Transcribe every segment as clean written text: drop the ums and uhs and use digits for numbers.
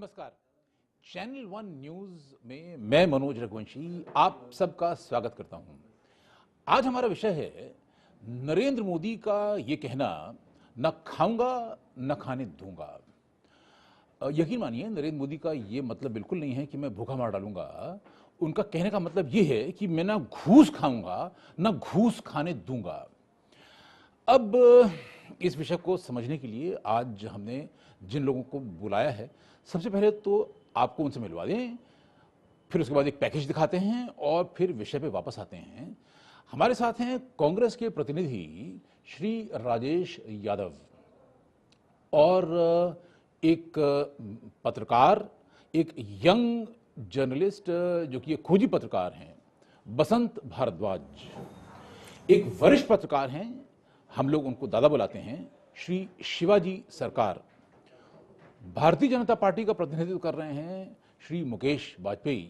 नमस्कार। Channel one news में मैं मनोज रघुवंशी आप सबका स्वागत करता हूं। आज हमारा विषय है नरेंद्र मोदी का ये कहना, न खाऊंगा न खाने दूंगा। यकीन मानिए नरेंद्र मोदी का ये मतलब बिल्कुल नहीं है कि मैं भूखा मार डालूंगा। उनका कहने का मतलब ये है कि मैं ना घूस खाऊंगा न घूस खाने दूंगा। अब इस विषय को समझने के लिए आज हमने जिन लोगों को बुलाया है, सबसे पहले तो आपको उनसे मिलवा दें, फिर उसके बाद एक पैकेज दिखाते हैं और फिर विषय पे वापस आते हैं। हमारे साथ हैं कांग्रेस के प्रतिनिधि श्री राजेश यादव और एक पत्रकार, एक यंग जर्नलिस्ट जो कि एक खोजी पत्रकार हैं, बसंत भारद्वाज। एक वरिष्ठ पत्रकार हैं, हम लोग उनको दादा बुलाते हैं, श्री शिवाजी सरकार। भारतीय जनता पार्टी का प्रतिनिधित्व कर रहे हैं श्री मुकेश वाजपेयी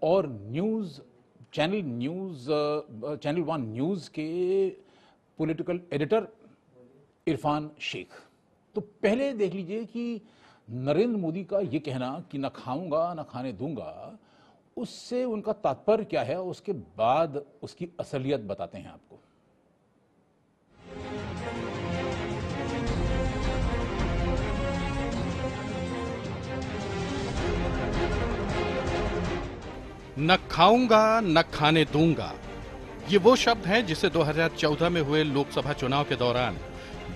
और चैनल वन न्यूज के पॉलिटिकल एडिटर इरफान शेख। तो पहले देख लीजिए कि नरेंद्र मोदी का ये कहना कि न खाऊंगा न खाने दूंगा, उससे उनका तात्पर्य क्या है, उसके बाद उसकी असलियत बताते हैं आपको। न खाऊंगा न खाने दूंगा, ये वो शब्द है जिसे 2014 में हुए लोकसभा चुनाव के दौरान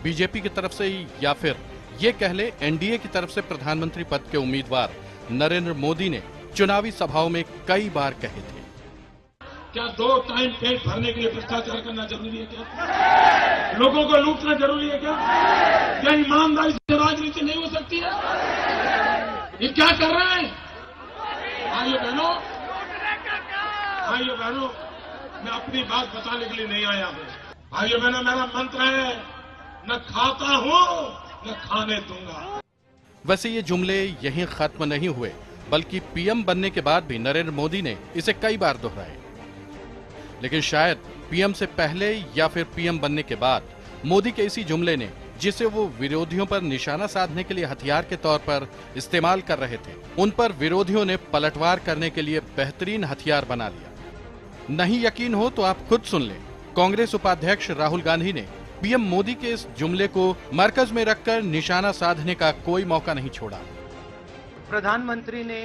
बीजेपी की तरफ से या फिर ये कह ले एनडीए की तरफ से प्रधानमंत्री पद के उम्मीदवार नरेंद्र मोदी ने चुनावी सभाओं में कई बार कहे थे। क्या 2 टाइम पेट भरने के लिए भ्रष्टाचार करना जरूरी है? क्या लोगों को लूटना जरूरी है? क्या ईमानदारी से राजनीति नहीं हो सकती है? ये क्या कर रहे हैं भाइयों बहनों, मैं अपनी बात बताने के लिए नहीं आया हूं। भाइयों बहनों, मेरा मंत्र है, न खाता हूं न खाने दूंगा। वैसे ये जुमले यहीं खत्म नहीं हुए, बल्कि पीएम बनने के बाद भी नरेंद्र मोदी ने इसे कई बार दोहराए। लेकिन शायद पीएम से पहले या फिर पीएम बनने के बाद मोदी के इसी जुमले ने, जिसे वो विरोधियों पर निशाना साधने के लिए हथियार के तौर पर इस्तेमाल कर रहे थे, उन पर विरोधियों ने पलटवार करने के लिए बेहतरीन हथियार बना लिया। नहीं यकीन हो तो आप खुद सुन लें। कांग्रेस उपाध्यक्ष राहुल गांधी ने पीएम मोदी के इस जुमले को मरकज में रखकर निशाना साधने का कोई मौका नहीं छोड़ा। प्रधानमंत्री ने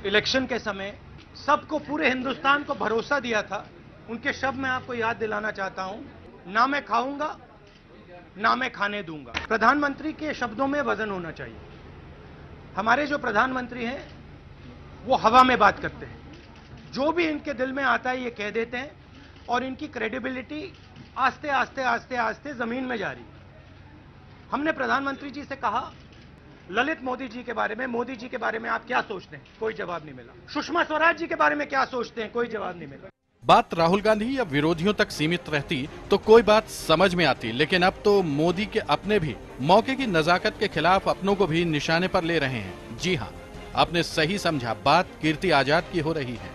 इलेक्शन के समय सबको, पूरे हिंदुस्तान को भरोसा दिया था। उनके शब्द मैं आपको याद दिलाना चाहता हूं, ना मैं खाऊंगा ना मैं खाने दूंगा। प्रधानमंत्री के शब्दों में वजन होना चाहिए। हमारे जो प्रधानमंत्री हैं वो हवा में बात करते हैं, जो भी इनके दिल में आता है ये कह देते हैं और इनकी क्रेडिबिलिटी आस्ते आस्ते आस्ते आस्ते जमीन में जा रही है। हमने प्रधानमंत्री जी से कहा, ललित मोदी जी के बारे में, मोदी जी के बारे में आप क्या सोचते हैं? कोई जवाब नहीं मिला। सुषमा स्वराज जी के बारे में क्या सोचते हैं? कोई जवाब नहीं मिला। बात राहुल गांधी या विरोधियों तक सीमित रहती तो कोई बात समझ में आती, लेकिन अब तो मोदी के अपने भी मौके की नजाकत के खिलाफ अपनों को भी निशाने पर ले रहे हैं। जी हाँ, आपने सही समझा, बात कीर्ति आजाद की हो रही है।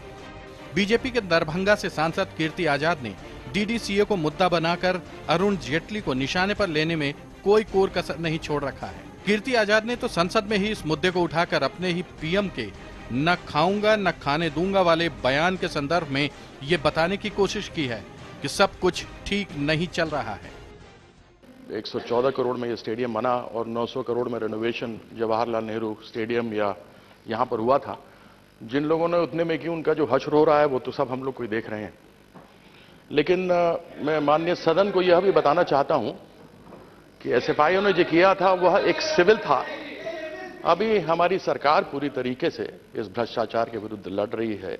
बीजेपी के दरभंगा से सांसद कीर्ति आजाद ने डीडीसीए को मुद्दा बनाकर अरुण जेटली को निशाने पर लेने में कोई कोर कसर नहीं छोड़ रखा है। कीर्ति आजाद ने तो संसद में ही इस मुद्दे को उठाकर अपने ही पीएम के न खाऊंगा न खाने दूंगा वाले बयान के संदर्भ में ये बताने की कोशिश की है कि सब कुछ ठीक नहीं चल रहा है। 114 करोड़ में ये स्टेडियम बना और 900 करोड़ में रेनोवेशन जवाहरलाल नेहरू स्टेडियम या यहाँ पर हुआ था। जिन लोगों ने उतने में की, उनका जो हश्र हो रहा है वो तो सब हम लोग कोई देख रहे हैं। लेकिन मैं माननीय सदन को यह भी बताना चाहता हूं कि एसएफआई ने जो किया था वह एक सिविल था। अभी हमारी सरकार पूरी तरीके से इस भ्रष्टाचार के विरुद्ध लड़ रही है,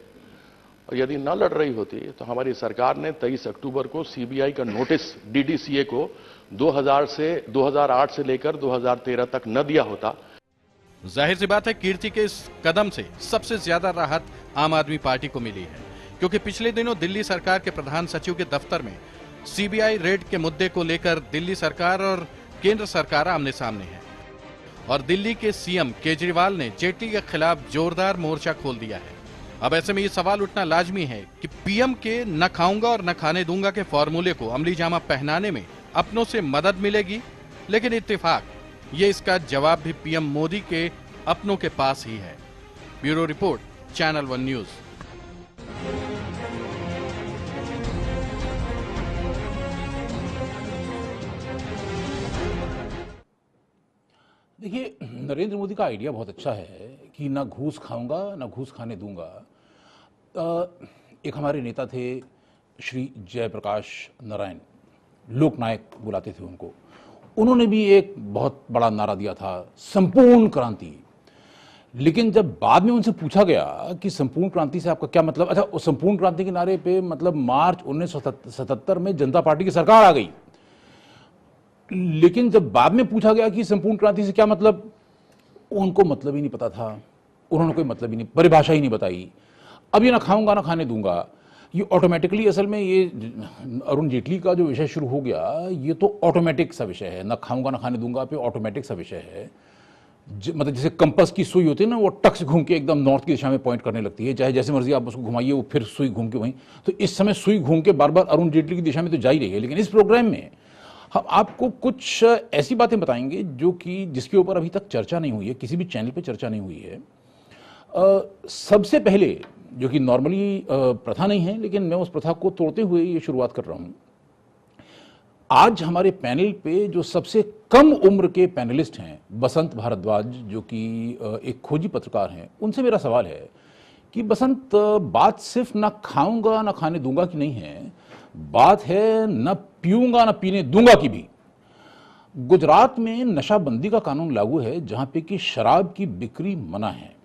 और यदि न लड़ रही होती तो हमारी सरकार ने 23 अक्टूबर को सीबीआई का नोटिस डीडीसीए को 2008 से लेकर 2013 तक न दिया होता। जाहिर सी बात है, कीर्ति के इस कदम से सबसे ज्यादा राहत आम आदमी पार्टी को मिली है, क्योंकि पिछले दिनों दिल्ली सरकार के प्रधान सचिव के दफ्तर में सीबीआई रेड के मुद्दे को लेकर दिल्ली सरकार और केंद्र सरकार आमने सामने है और दिल्ली के सीएम केजरीवाल ने जेटली के खिलाफ जोरदार मोर्चा खोल दिया है। अब ऐसे में ये सवाल उठना लाजमी है कि पीएम के न खाऊंगा और न खाने दूंगा के फॉर्मूले को अमली जामा पहनाने में अपनों से मदद मिलेगी, लेकिन इत्तेफाक ये इसका जवाब भी पीएम मोदी के अपनों के पास ही है। Bureau report, channel 1 news. देखिए, नरेंद्र मोदी का आइडिया बहुत अच्छा है कि ना घूस खाऊंगा ना घूस खाने दूंगा। एक हमारे नेता थे श्री जयप्रकाश नारायण, लोकनायक बुलाते थे उनको। उन्होंने भी एक बहुत बड़ा नारा दिया था, संपूर्ण क्रांति। लेकिन जब बाद में उनसे पूछा गया कि संपूर्ण क्रांति से आपका क्या मतलब, अच्छा, उस संपूर्ण क्रांति के नारे पे मतलब मार्च 1977 में जनता पार्टी की सरकार आ गई। लेकिन जब बाद में पूछा गया कि संपूर्ण क्रांति से क्या मतलब, उनको मतलब ही नहीं पता था। उन्होंने कोई मतलब ही नहीं, परिभाषा ही नहीं बताई। अब ये ना खाऊंगा ना खाने दूंगा, ये ऑटोमेटिकली, असल में ये अरुण जेटली का जो विषय शुरू हो गया, ये तो ऑटोमेटिक सा विषय है। ना खाऊंगा ना खाने दूंगा पे ऑटोमेटिक सा विषय है। मतलब जैसे कंपास की सुई होती है ना, वो टक से घूम के एकदम नॉर्थ की दिशा में पॉइंट करने लगती है, चाहे जैसे मर्जी आप उसको घुमाइए, वो फिर सुई घूम के वहीं। तो इस समय सुई घूम के बार बार अरुण जेटली की दिशा में तो जा ही रही है। लेकिन इस प्रोग्राम में हम आपको कुछ ऐसी बातें बताएंगे जो कि जिसके ऊपर अभी तक चर्चा नहीं हुई है, किसी भी चैनल पे चर्चा नहीं हुई है। सबसे पहले, जो कि नॉर्मली प्रथा नहीं है, लेकिन मैं उस प्रथा को तोड़ते हुए ये शुरुआत कर रहा हूं। आज हमारे पैनल पे जो सबसे कम उम्र के पैनलिस्ट हैं, बसंत भारद्वाज, जो कि एक खोजी पत्रकार हैं, उनसे मेरा सवाल है कि बसंत, बात सिर्फ ना खाऊंगा ना खाने दूंगा की नहीं है, बात है न पीऊंगा न पीने दूंगा की भी। गुजरात में नशाबंदी का कानून लागू है, जहां पे कि शराब की बिक्री मना है।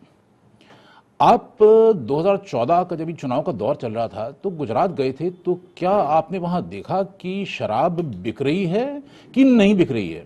आप 2014 का जब चुनाव का दौर चल रहा था तो गुजरात गए थे, तो क्या आपने वहां देखा कि शराब बिक रही है कि नहीं बिक रही है?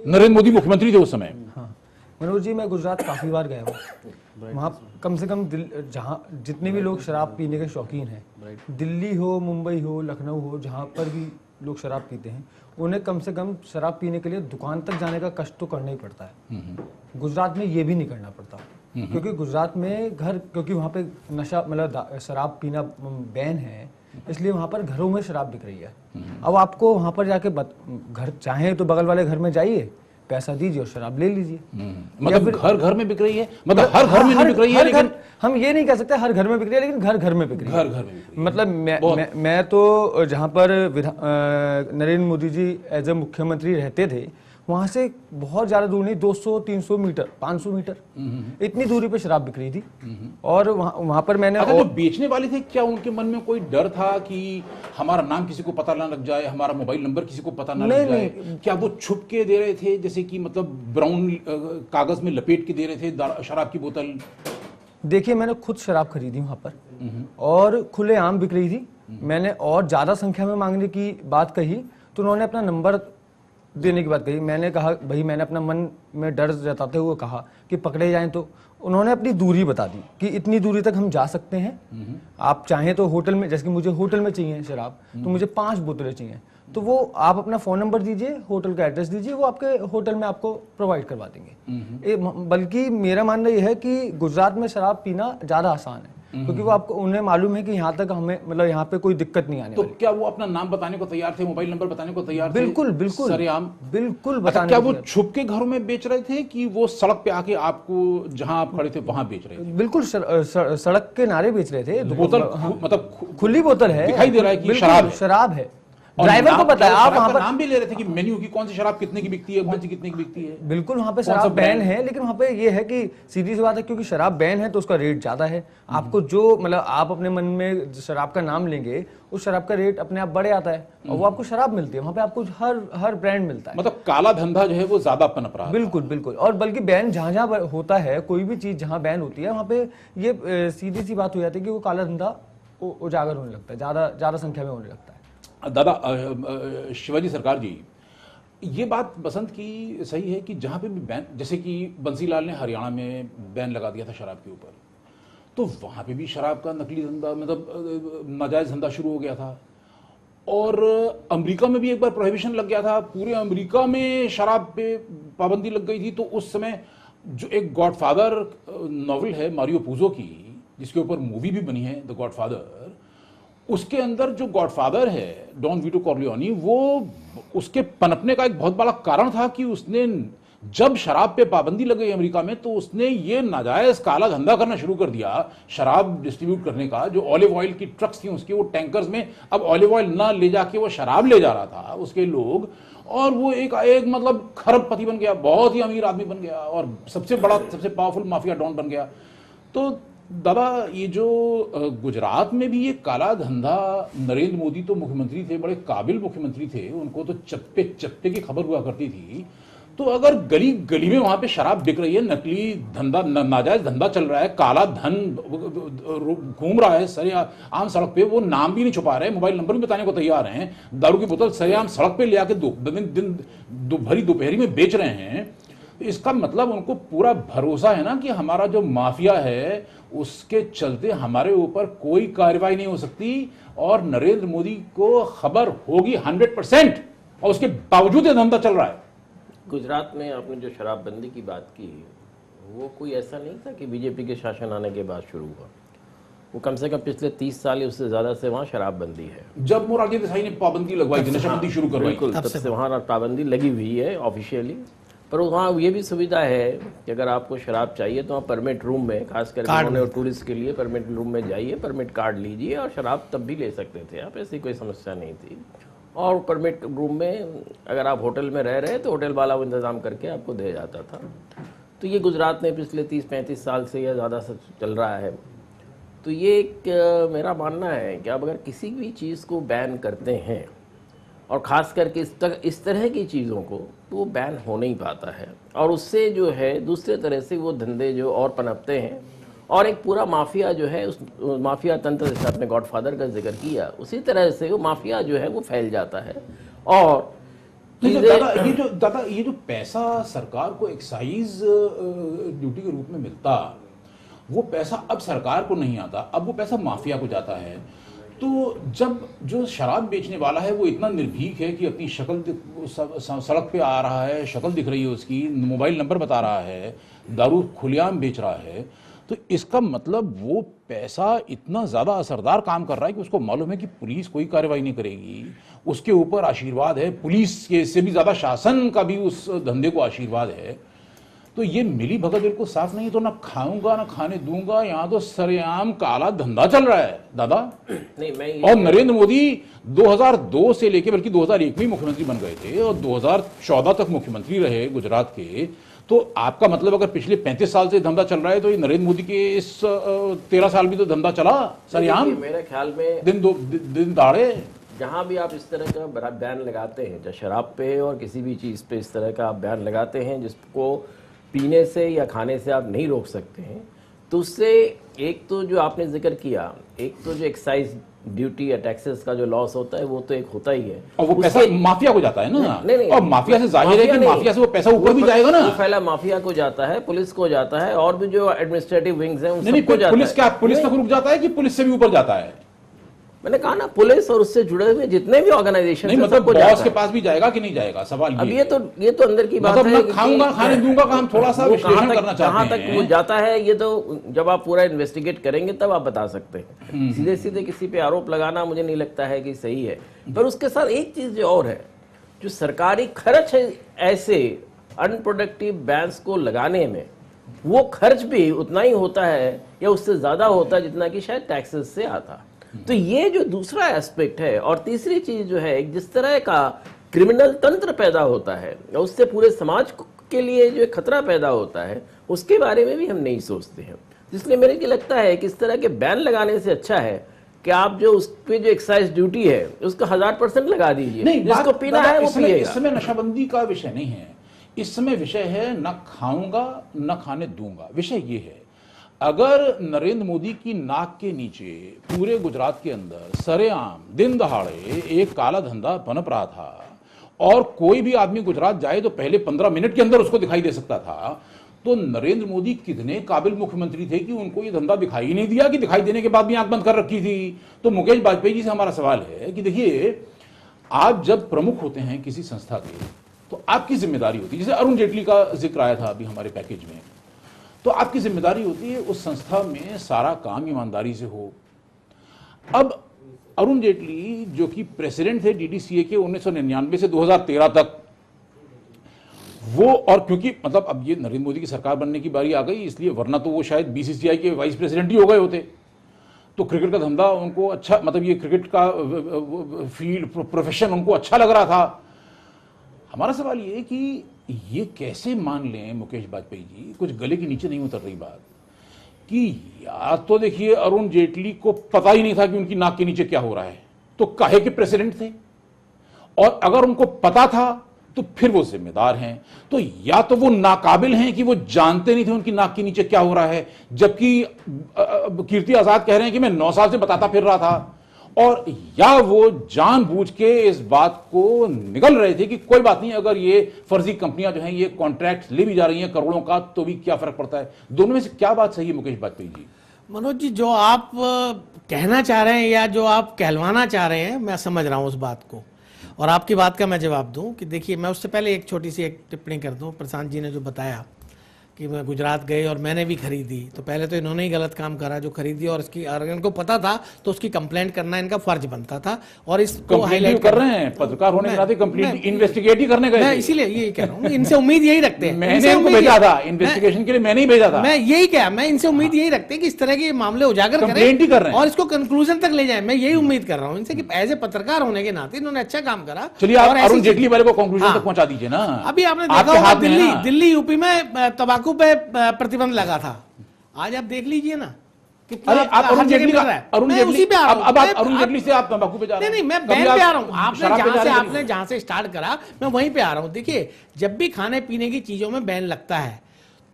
नरेंद्र मोदी मुख्यमंत्री थे उस समय। हाँ मनोज जी, मैं गुजरात काफ़ी बार गया हूँ। वहाँ कम से कम जहाँ जितने भी लोग शराब पीने के शौकीन हैं, दिल्ली हो, मुंबई हो, लखनऊ हो, जहाँ पर भी लोग शराब पीते हैं, उन्हें कम से कम शराब पीने के लिए दुकान तक जाने का कष्ट तो करना ही पड़ता है। गुजरात में ये भी नहीं करना पड़ता, क्योंकि गुजरात में क्योंकि वहाँ पे नशा मतलब शराब पीना बैन है, इसलिए वहाँ पर घरों में शराब बिक रही है। अब आपको वहाँ पर जाके घर चाहे तो बगल वाले घर में जाइए, पैसा दीजिए और शराब ले लीजिए। मतलब घर घर में बिक रही है, मतलब हर घर में नहीं बिक रही है, लेकिन हम ये नहीं कह सकते हर घर में बिक रही है, लेकिन घर घर में बिक रही है। घर घर में मतलब मैं तो जहाँ पर नरेंद्र मोदी जी एज ए मुख्यमंत्री रहते थे, वहां से बहुत ज्यादा दूर नहीं, 200-300 मीटर, 500 मीटर इतनी दूरी पे शराब बिक रही थी। और वहां पर मैंने अगर जो बेचने वाले थे, क्या उनके मन में कोई डर था कि हमारा नाम किसी को पता ना लग जाए, हमारा मोबाइल नंबर किसी को पता ना लग जाए? क्या वो छुप के दे रहे थे, जैसे कि मतलब ब्राउन कागज में लपेट के दे रहे थे शराब की बोतल? देखिए, मैंने खुद शराब खरीदी वहां पर और खुलेआम बिक रही थी। मैंने और ज्यादा संख्या में मांगने की बात कही तो उन्होंने अपना नंबर देने की बात कही। मैंने कहा भाई, मैंने अपना मन में डर जताते हुए कहा कि पकड़े जाएं, तो उन्होंने अपनी दूरी बता दी कि इतनी दूरी तक हम जा सकते हैं। आप चाहें तो होटल में, जैसे कि मुझे होटल में चाहिए शराब, तो मुझे 5 बोतलें चाहिए, तो वो आप अपना फोन नंबर दीजिए, होटल का एड्रेस दीजिए, वो आपके होटल में आपको प्रोवाइड करवा देंगे। बल्कि मेरा मानना यह है कि गुजरात में शराब पीना ज्यादा आसान है, क्योंकि वो आपको, उन्हें मालूम है कि यहाँ तक हमें मतलब यहाँ पे कोई दिक्कत नहीं आने तो वाली। क्या वो अपना नाम बताने को तैयार थे, मोबाइल नंबर बताने को तैयार थे? बिल्कुल बिल्कुल सरेआम बिल्कुल अच्छा, बताने क्या को वो तैयार। छुप के घरों में बेच रहे थे कि वो सड़क पे आके आपको जहां आप खड़े थे वहां बेच रहे थे? बिल्कुल सड़क के नारे बेच रहे थे। बोतल मतलब खुली बोतल है, दिखाई दे रहा है कि बिल्कुल शराब है। और ड्राइवर को पता है। आप वहां पर नाम भी ले रहे थे कि मेन्यू की कौन सी शराब कितने की बिकती है, कौन सी कितने की बिकती है? बिल्कुल वहां पे शराब बैन है, लेकिन वहां पे ये है कि सीधी सी बात है, क्योंकि शराब बैन है तो उसका रेट ज्यादा है। आपको जो मतलब आप अपने मन में शराब का नाम लेंगे, उस शराब का रेट अपने आप बढ़ आता है और वो आपको शराब मिलती है। वहां पे आपको हर ब्रांड मिलता है। मतलब काला धंधा जो है वो ज्यादा पनप रहा है। बिल्कुल बिल्कुल। और बल्कि बैन जहां जहां होता है, कोई भी चीज जहां बैन होती है, वहां पे ये सीधी सी बात हो जाती है कि वो काला धंधा उजागर होने लगता है, ज्यादा संख्या में होने लगता है। दादा शिवाजी सरकार जी, ये बात बसंत की सही है कि जहां पे भी बैन, जैसे कि बंसीलाल ने हरियाणा में बैन लगा दिया था शराब के ऊपर, तो वहां पे भी शराब का नकली धंधा, मतलब नाजायज धंधा शुरू हो गया था। और अमेरिका में भी एक बार प्रोहिबिशन लग गया था, पूरे अमेरिका में शराब पे पाबंदी लग गई थी। तो उस समय जो एक गॉडफादर नॉवल है मारियो पुजो की, जिसके ऊपर मूवी भी बनी है द गॉडफादर, उसके अंदर जो गॉडफादर है डॉन वीटो कॉर्लियोनी, वो उसके पनपने का एक बहुत बड़ा कारण था कि उसने जब शराब पे पाबंदी लग गई अमेरिका में तो उसने ये नाजायज काला धंधा करना शुरू कर दिया शराब डिस्ट्रीब्यूट करने का। जो ऑलिव ऑयल की ट्रक्स थी उसके, वो टैंकर्स में अब ऑलिव ऑयल ना ले जाके वो शराब ले जा रहा था उसके लोग, और वो एक मतलब खरबपति बन गया, बहुत ही अमीर आदमी बन गया और सबसे बड़ा सबसे पावरफुल माफिया डॉन बन गया। तो दादा ये जो गुजरात में भी ये काला धंधा, नरेंद्र मोदी तो मुख्यमंत्री थे, बड़े काबिल मुख्यमंत्री थे, उनको तो चप्पे चप्पे की खबर हुआ करती थी। तो अगर गली गली में वहां पे शराब बिक रही है, नकली धंधा, नाजायज धंधा चल रहा है, काला धन घूम रहा है सरे आम सड़क पे, वो नाम भी नहीं छुपा रहे, मोबाइल नंबर भी बताने को तैयार हैं, दारू की बोतल सरेआम सड़क पे ले आके भरी दोपहरी में बेच रहे हैं, तो इसका मतलब उनको पूरा भरोसा है ना कि हमारा जो माफिया है उसके चलते हमारे ऊपर कोई कार्रवाई नहीं हो सकती, और नरेंद्र मोदी को खबर होगी 100%, और उसके बावजूद ये धंधा चल रहा है। गुजरात में आपने जो शराबबंदी की बात की, वो कोई ऐसा नहीं था कि बीजेपी के शासन आने के बाद शुरू हुआ। वो कम से कम पिछले 30 साल या उससे ज़्यादा से वहाँ शराबबंदी है। जब मोरारजी देसाई ने पाबंदी लगवाई, नशाबंदी शुरू करवाई, बिल्कुल, तब से वहाँ पाबंदी लगी हुई है ऑफिशियली। पर वहाँ ये भी सुविधा है कि अगर आपको शराब चाहिए तो आप परमिट रूम में, खास करके टूरिस्ट के लिए परमिट रूम में जाइए, परमिट कार्ड लीजिए और शराब तब भी ले सकते थे आप, ऐसी कोई समस्या नहीं थी। और परमिट रूम में अगर आप होटल में रह रहे तो होटल वाला वो इंतज़ाम करके आपको दे जाता था। तो ये गुजरात में पिछले 30-35 साल से या ज़्यादा से चल रहा है। तो ये एक मेरा मानना है कि आप अगर किसी भी चीज़ को बैन करते हैं, और ख़ास करके इस तरह की चीज़ों को, तो वो बैन हो नहीं पाता है, और उससे जो है दूसरे तरह से वो धंधे जो और पनपते हैं, और एक पूरा माफिया जो है, उस माफिया तंत्र, जैसे आपने गॉडफादर का जिक्र किया, उसी तरह से वो माफिया जो है वो फैल जाता है। और दादा ये जो पैसा सरकार को एक्साइज ड्यूटी के रूप में मिलता, वो पैसा अब सरकार को नहीं आता, अब वो पैसा माफिया को जाता है। तो जब जो शराब बेचने वाला है वो इतना निर्भीक है कि अपनी शक्ल सड़क पे आ रहा है, शक्ल दिख रही है उसकी, मोबाइल नंबर बता रहा है, दारू खुलेआम बेच रहा है, तो इसका मतलब वो पैसा इतना ज़्यादा असरदार काम कर रहा है कि उसको मालूम है कि पुलिस कोई कार्रवाई नहीं करेगी, उसके ऊपर आशीर्वाद है, पुलिस के से भी ज़्यादा शासन का भी उस धंधे को आशीर्वाद है। तो ये मिली भगत बिल्कुल साफ नहीं, तो ना खाऊंगा ना खाने दूंगा, यहाँ तो सरेआम काला धंधा चल रहा है दादा। नहीं, और नरेंद्र मोदी 2002 से लेके बल्कि 2001 में मुख्यमंत्री बन गए थे और 2014 तक मुख्यमंत्री रहे गुजरात के। तो आपका मतलब अगर पिछले 35 साल से धंधा चल रहा है, तो ये नरेंद्र मोदी के इस 13 साल भी तो धंधा चला सरेआम, मेरे ख्याल में दिन दाड़े। जहाँ भी आप इस तरह का बैन लगाते हैं, चाहे शराब पे और किसी भी चीज़ पे इस तरह का आप बैन लगाते हैं जिसको पीने से या खाने से आप नहीं रोक सकते हैं, तो उससे एक तो जो आपने जिक्र किया, एक तो जो एक्साइज ड्यूटी या टैक्सेस का जो लॉस होता है वो तो एक होता ही है, और वो पैसा माफिया को जाता है ना। नहीं, और माफिया से जाहिर है कि माफिया से वो पैसा ऊपर भी जाएगा ना, वो पहला माफिया को जाता है, पुलिस को जाता है, और भी जो एडमिनिस्ट्रेटिव विंग्स हैं उन सबको जाता है। पुलिस क्या, पुलिस तक रुक जाता है कि पुलिस से भी ऊपर जाता है? मैंने कहा ना, पुलिस और उससे जुड़े हुए जितने भी ऑर्गेनाइजेशन नहीं, मतलब बॉस के पास भी जाएगा कि नहीं जाएगा, सवाल अब ये तो अंदर की बात है। खाऊंगा खाने दूंगा का हम थोड़ा सा विश्लेषण करना चाहते हैं। कहां तक वो जाता है ये तो जब आप पूरा इन्वेस्टिगेट करेंगे तब आप बता सकते हैं। सीधे सीधे किसी पे आरोप लगाना मुझे नहीं लगता है कि सही है। पर उसके साथ एक चीज और है, जो सरकारी खर्च है ऐसे अनप्रोडक्टिव बैन्स को लगाने में, वो खर्च भी उतना ही होता है या उससे ज्यादा होता है जितना कि शायद टैक्सेस से आता। तो ये जो दूसरा एस्पेक्ट है, और तीसरी चीज जो है, जिस तरह का क्रिमिनल तंत्र पैदा होता है और उससे पूरे समाज के लिए जो खतरा पैदा होता है, उसके बारे में भी हम नहीं सोचते हैं। इसलिए मेरे को लगता है कि इस तरह के बैन लगाने से अच्छा है कि आप जो उस पे जो एक्साइज ड्यूटी है उसको 1000% लगा दीजिए। जिसको पीना है वो पिएगा। इस समय नशाबंदी का विषय नहीं है, इस समय विषय है न खाऊंगा न खाने दूंगा। विषय ये है, अगर नरेंद्र मोदी की नाक के नीचे पूरे गुजरात के अंदर सरेआम दिन दहाड़े एक काला धंधा पनप रहा था, और कोई भी आदमी गुजरात जाए तो पहले 15 मिनट के अंदर उसको दिखाई दे सकता था, तो नरेंद्र मोदी कितने काबिल मुख्यमंत्री थे कि उनको ये धंधा दिखाई नहीं दिया, कि दिखाई देने के बाद भी आंख बंद कर रखी थी। तो मुकेश वाजपेयी जी से हमारा सवाल है कि देखिए, आप जब प्रमुख होते हैं किसी संस्था के, तो आपकी जिम्मेदारी होती है, जैसे अरुण जेटली का जिक्र आया था अभी हमारे पैकेज में, तो आपकी जिम्मेदारी होती है उस संस्था में सारा काम ईमानदारी से हो। अब अरुण जेटली जो कि प्रेसिडेंट थे डीडीसीए के 1999 से 2013 तक, वो, और क्योंकि मतलब अब ये नरेंद्र मोदी की सरकार बनने की बारी आ गई, इसलिए वरना तो वो शायद बीसीसीआई के वाइस प्रेसिडेंट ही हो गए होते। तो क्रिकेट का धंधा उनको अच्छा, मतलब ये क्रिकेट का फील्ड प्रोफेशन उनको अच्छा लग रहा था। हमारा सवाल ये है कि ये कैसे मान लें मुकेश वाजपेयी जी, कुछ गले के नीचे नहीं उतर रही बात, कि या तो देखिए अरुण जेटली को पता ही नहीं था कि उनकी नाक के नीचे क्या हो रहा है, तो काहे के प्रेसिडेंट थे, और अगर उनको पता था तो फिर वो जिम्मेदार हैं। तो या तो वो नाकाबिल हैं कि वो जानते नहीं थे उनकी नाक के नीचे क्या हो रहा है, जबकि कीर्ति आजाद कह रहे हैं कि मैं 9 साल से बताता फिर रहा था, और या वो जानबूझ के इस बात को निगल रहे थे कि कोई बात नहीं, अगर ये फर्जी कंपनियां जो हैं ये कॉन्ट्रैक्ट ले भी जा रही हैं करोड़ों का, तो भी क्या फर्क पड़ता है। दोनों में से क्या बात सही है मुकेश वाजपेयी जी? मनोज जी, जो आप कहना चाह रहे हैं या जो आप कहलवाना चाह रहे हैं, मैं समझ रहा हूं उस बात को, और आपकी बात का मैं जवाब दूं कि देखिए, मैं उससे पहले एक छोटी सी एक टिप्पणी कर दूं। प्रशांत जी ने जो बताया कि मैं गुजरात गए और मैंने भी खरीदी, तो पहले तो इन्होंने ही गलत काम करा जो खरीदी, और इसकी अगर इनको पता था तो उसकी कंप्लेंट करना इनका फर्ज बनता था, और इसको हाईलाइट कर रहे हैं। पत्रकार होने के नाते कंप्लेंट इन्वेस्टिगेट ही करने गए। मैं इसीलिए यही कह रहा हूँ, इनसे उम्मीद यही रखते हैं। मैंने इनको भेजा था इन्वेस्टिगेशन के लिए, मैंने ही भेजा था। मैं यही कहा, मैं इनसे उम्मीद यही रखते हैं कि इस तरह के मामले उजागर करें और इसको कंक्लूजन तक ले जाए। मैं यही उम्मीद कर रहा हूँ इनसे कि एज ए पत्रकार होने के नाते इन्होंने अच्छा काम करा। चलिए, आप अरुण जेटली वाले को कंक्लूजन तक पहुंचा दीजिए ना। अभी आपने देखा होगा दिल्ली यूपी में तंबाकू पे प्रतिबंध लगा था, आज आप देख लीजिए ना कितना। आप अरुण जेटली से आप तंबाकू पे जा रहे हैं। नहीं, मैं बैन पे आ रहा हूं। आपने जहां से स्टार्ट करा, मैं वहीं पे आ रहा हूं। देखिए, जब भी खाने पीने की चीजों में बैन लगता है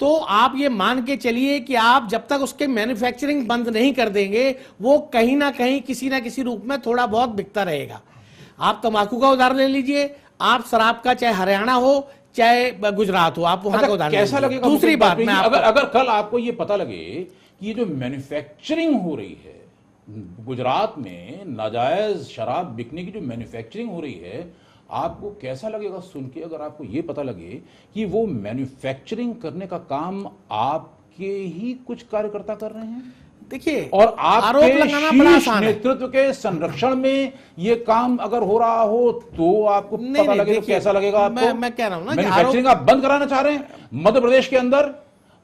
तो आप ये मान के चलिए कि आप जब तक उसके मैन्युफैक्चरिंग बंद नहीं कर देंगे, वो कहीं ना कहीं किसी ना किसी रूप में थोड़ा बहुत बिकता रहेगा। आप तंबाकू का उदाहरण ले लीजिए, आप शराब का, चाहे हरियाणा हो चाहे गुजरात हो, आप वहां का उदाहरण कैसा लगेगा? दूसरी बात में अगर कल आपको ये पता लगे कि ये जो मैन्युफैक्चरिंग हो रही है गुजरात में, नाजायज शराब बिकने की जो मैन्युफैक्चरिंग हो रही है, आपको कैसा लगेगा सुन के? अगर आपको ये पता लगे कि वो मैन्युफैक्चरिंग करने का काम आपके ही कुछ कार्यकर्ता कर रहे हैं, देखिए, और आपके नेतृत्व के संरक्षण में ये काम अगर हो रहा हो तो आपको पता लगे तो कैसा लगेगा आपको? मैं कह रहा हूं ना, मैन्युफैक्चरिंग आप बंद कराना चाह रहे हैं मध्य प्रदेश के अंदर,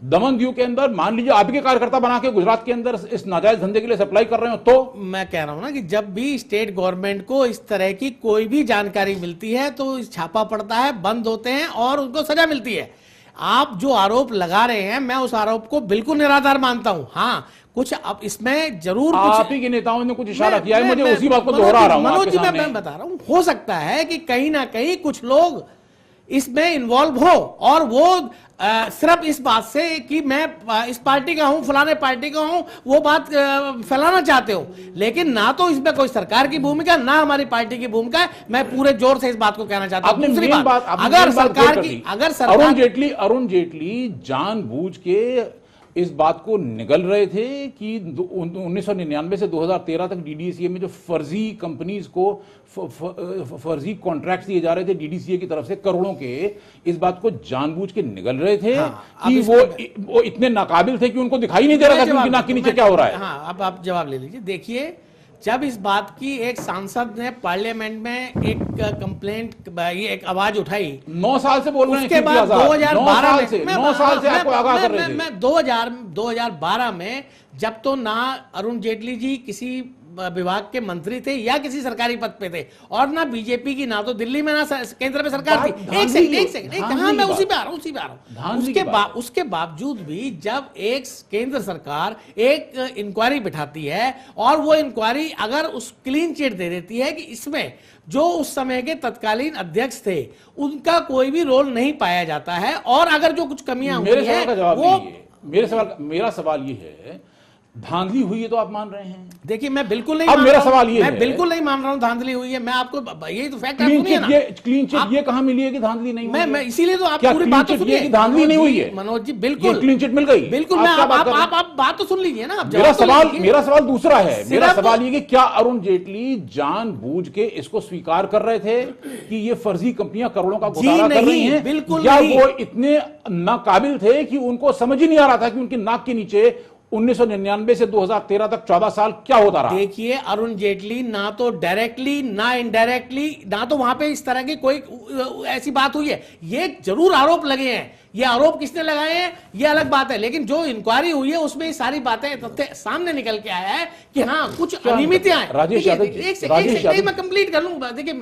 दमन दीव के अंदर, मान लीजिए आपके कार्यकर्ता बना के गुजरात के अंदर इस नाजायज धंधे के लिए सप्लाई कर रहे हो, तो मैं कह रहा हूं ना कि जब भी स्टेट गवर्नमेंट को इस तरह की कोई भी जानकारी मिलती है तो छापा पड़ता है, बंद होते हैं और उनको सजा मिलती है। आप जो आरोप लगा रहे हैं, मैं उस आरोप को बिल्कुल निराधार मानता हूं। हाँ, कुछ अब इसमें जरूर आप ही के नेताओं ने कुछ इशारा किया है, मुझे उसी बात को दोहरा रहा हूं। मनोज जी, मैं बता रहा हूं, हो सकता है कि कहीं ना कहीं कुछ लोग इसमें इन्वॉल्व हो, और वो सिर्फ इस बात से कि मैं इस पार्टी का हूं, फलाने पार्टी का हूं, वो बात फैलाना चाहते हो, लेकिन ना तो इसमें कोई सरकार की भूमिका, ना हमारी पार्टी की भूमिका है। मैं पूरे जोर से इस बात को कहना चाहता हूं। दूसरी बात, अगर अरुण जेटली जानबूझ के इस बात को निगल रहे थे कि 1999 से 2013 तक डीडीसीए में जो फर्जी कंपनीज को फर्जी कॉन्ट्रैक्ट दिए जा रहे थे डीडीसीए की तरफ से करोड़ों के, इस बात को जानबूझ के निगल रहे थे कि वो इतने नाकाबिल थे कि उनको दिखाई नहीं दे रहा था कि उनकी नाक के नीचे क्या हो रहा है। हाँ, अब आप जवाब ले लीजिए। देखिए, जब इस बात की एक सांसद ने पार्लियामेंट में एक कंप्लेंट, ये एक आवाज उठाई, 9 साल से बोल रहे हैं, उसके बाद 2012 में 9 साल से आपको आगाह कर रहे थे। मैं 2012 में, जब तो ना अरुण जेटली जी किसी विभाग के मंत्री थे या किसी सरकारी पद पे थे, और ना बीजेपी की, ना तो दिल्ली में ना केंद्र में सरकार थी। एक सेकंड, हाँ, मैं उसी पे आ रहा हूं। उसके बावजूद भी जब एक केंद्र सरकार एक इंक्वायरी बिठाती है, और वो इंक्वायरी अगर उस क्लीन चिट दे देती है कि इसमें जो उस समय के तत्कालीन अध्यक्ष थे उनका कोई भी रोल नहीं पाया जाता है, और अगर जो कुछ कमियां हुई है वो, मेरा सवाल ये है, धांधली हुई है तो आप मान रहे हैं? देखिए, मैं बिल्कुल नहीं, अब मेरा सवाल ये है, मैं बिल्कुल नहीं मान रहा हूं धांधली हुई है। मैं आपको यही तो फैक्ट, क्लीन चिट ये कहां मिली है कि धांधली नहीं हुई है? मैं इसीलिए तो आप पूरी बात तो सुनिए, धांधली नहीं हुई है मनोज जी, बिल्कुल क्लीन चिट मिल गई, बिल्कुल। आप बात तो सुन लीजिए ना। मेरा सवाल दूसरा है। मेरा सवाल ये कि क्या अरुण जेटली जानबूझ के इसको स्वीकार कर रहे थे कि ये फर्जी कंपनियां करोड़ों का घोटाला कर रही हैं, या वो इतने नाकाबिल थे कि उनको समझ ही नहीं आ रहा था कि उनकी नाक के नीचे 1999 से 2013 तक 14 साल क्या होता रहा? देखिए, अरुण जेटली ना तो डायरेक्टली ना इनडायरेक्टली ना तो वहां पे इस तरह की कोई ऐसी बात हुई है। ये जरूर आरोप लगे हैं, ये आरोप किसने लगाए हैं ये अलग बात है, लेकिन जो इंक्वायरी हुई है उसमें ये सारी बातें तथ्य सामने निकल के आया है कि हाँ कुछ अनियमितताएं हैं। राजेश यादव जी, एक सेकंड मैं कंप्लीट कर लूं। देखिए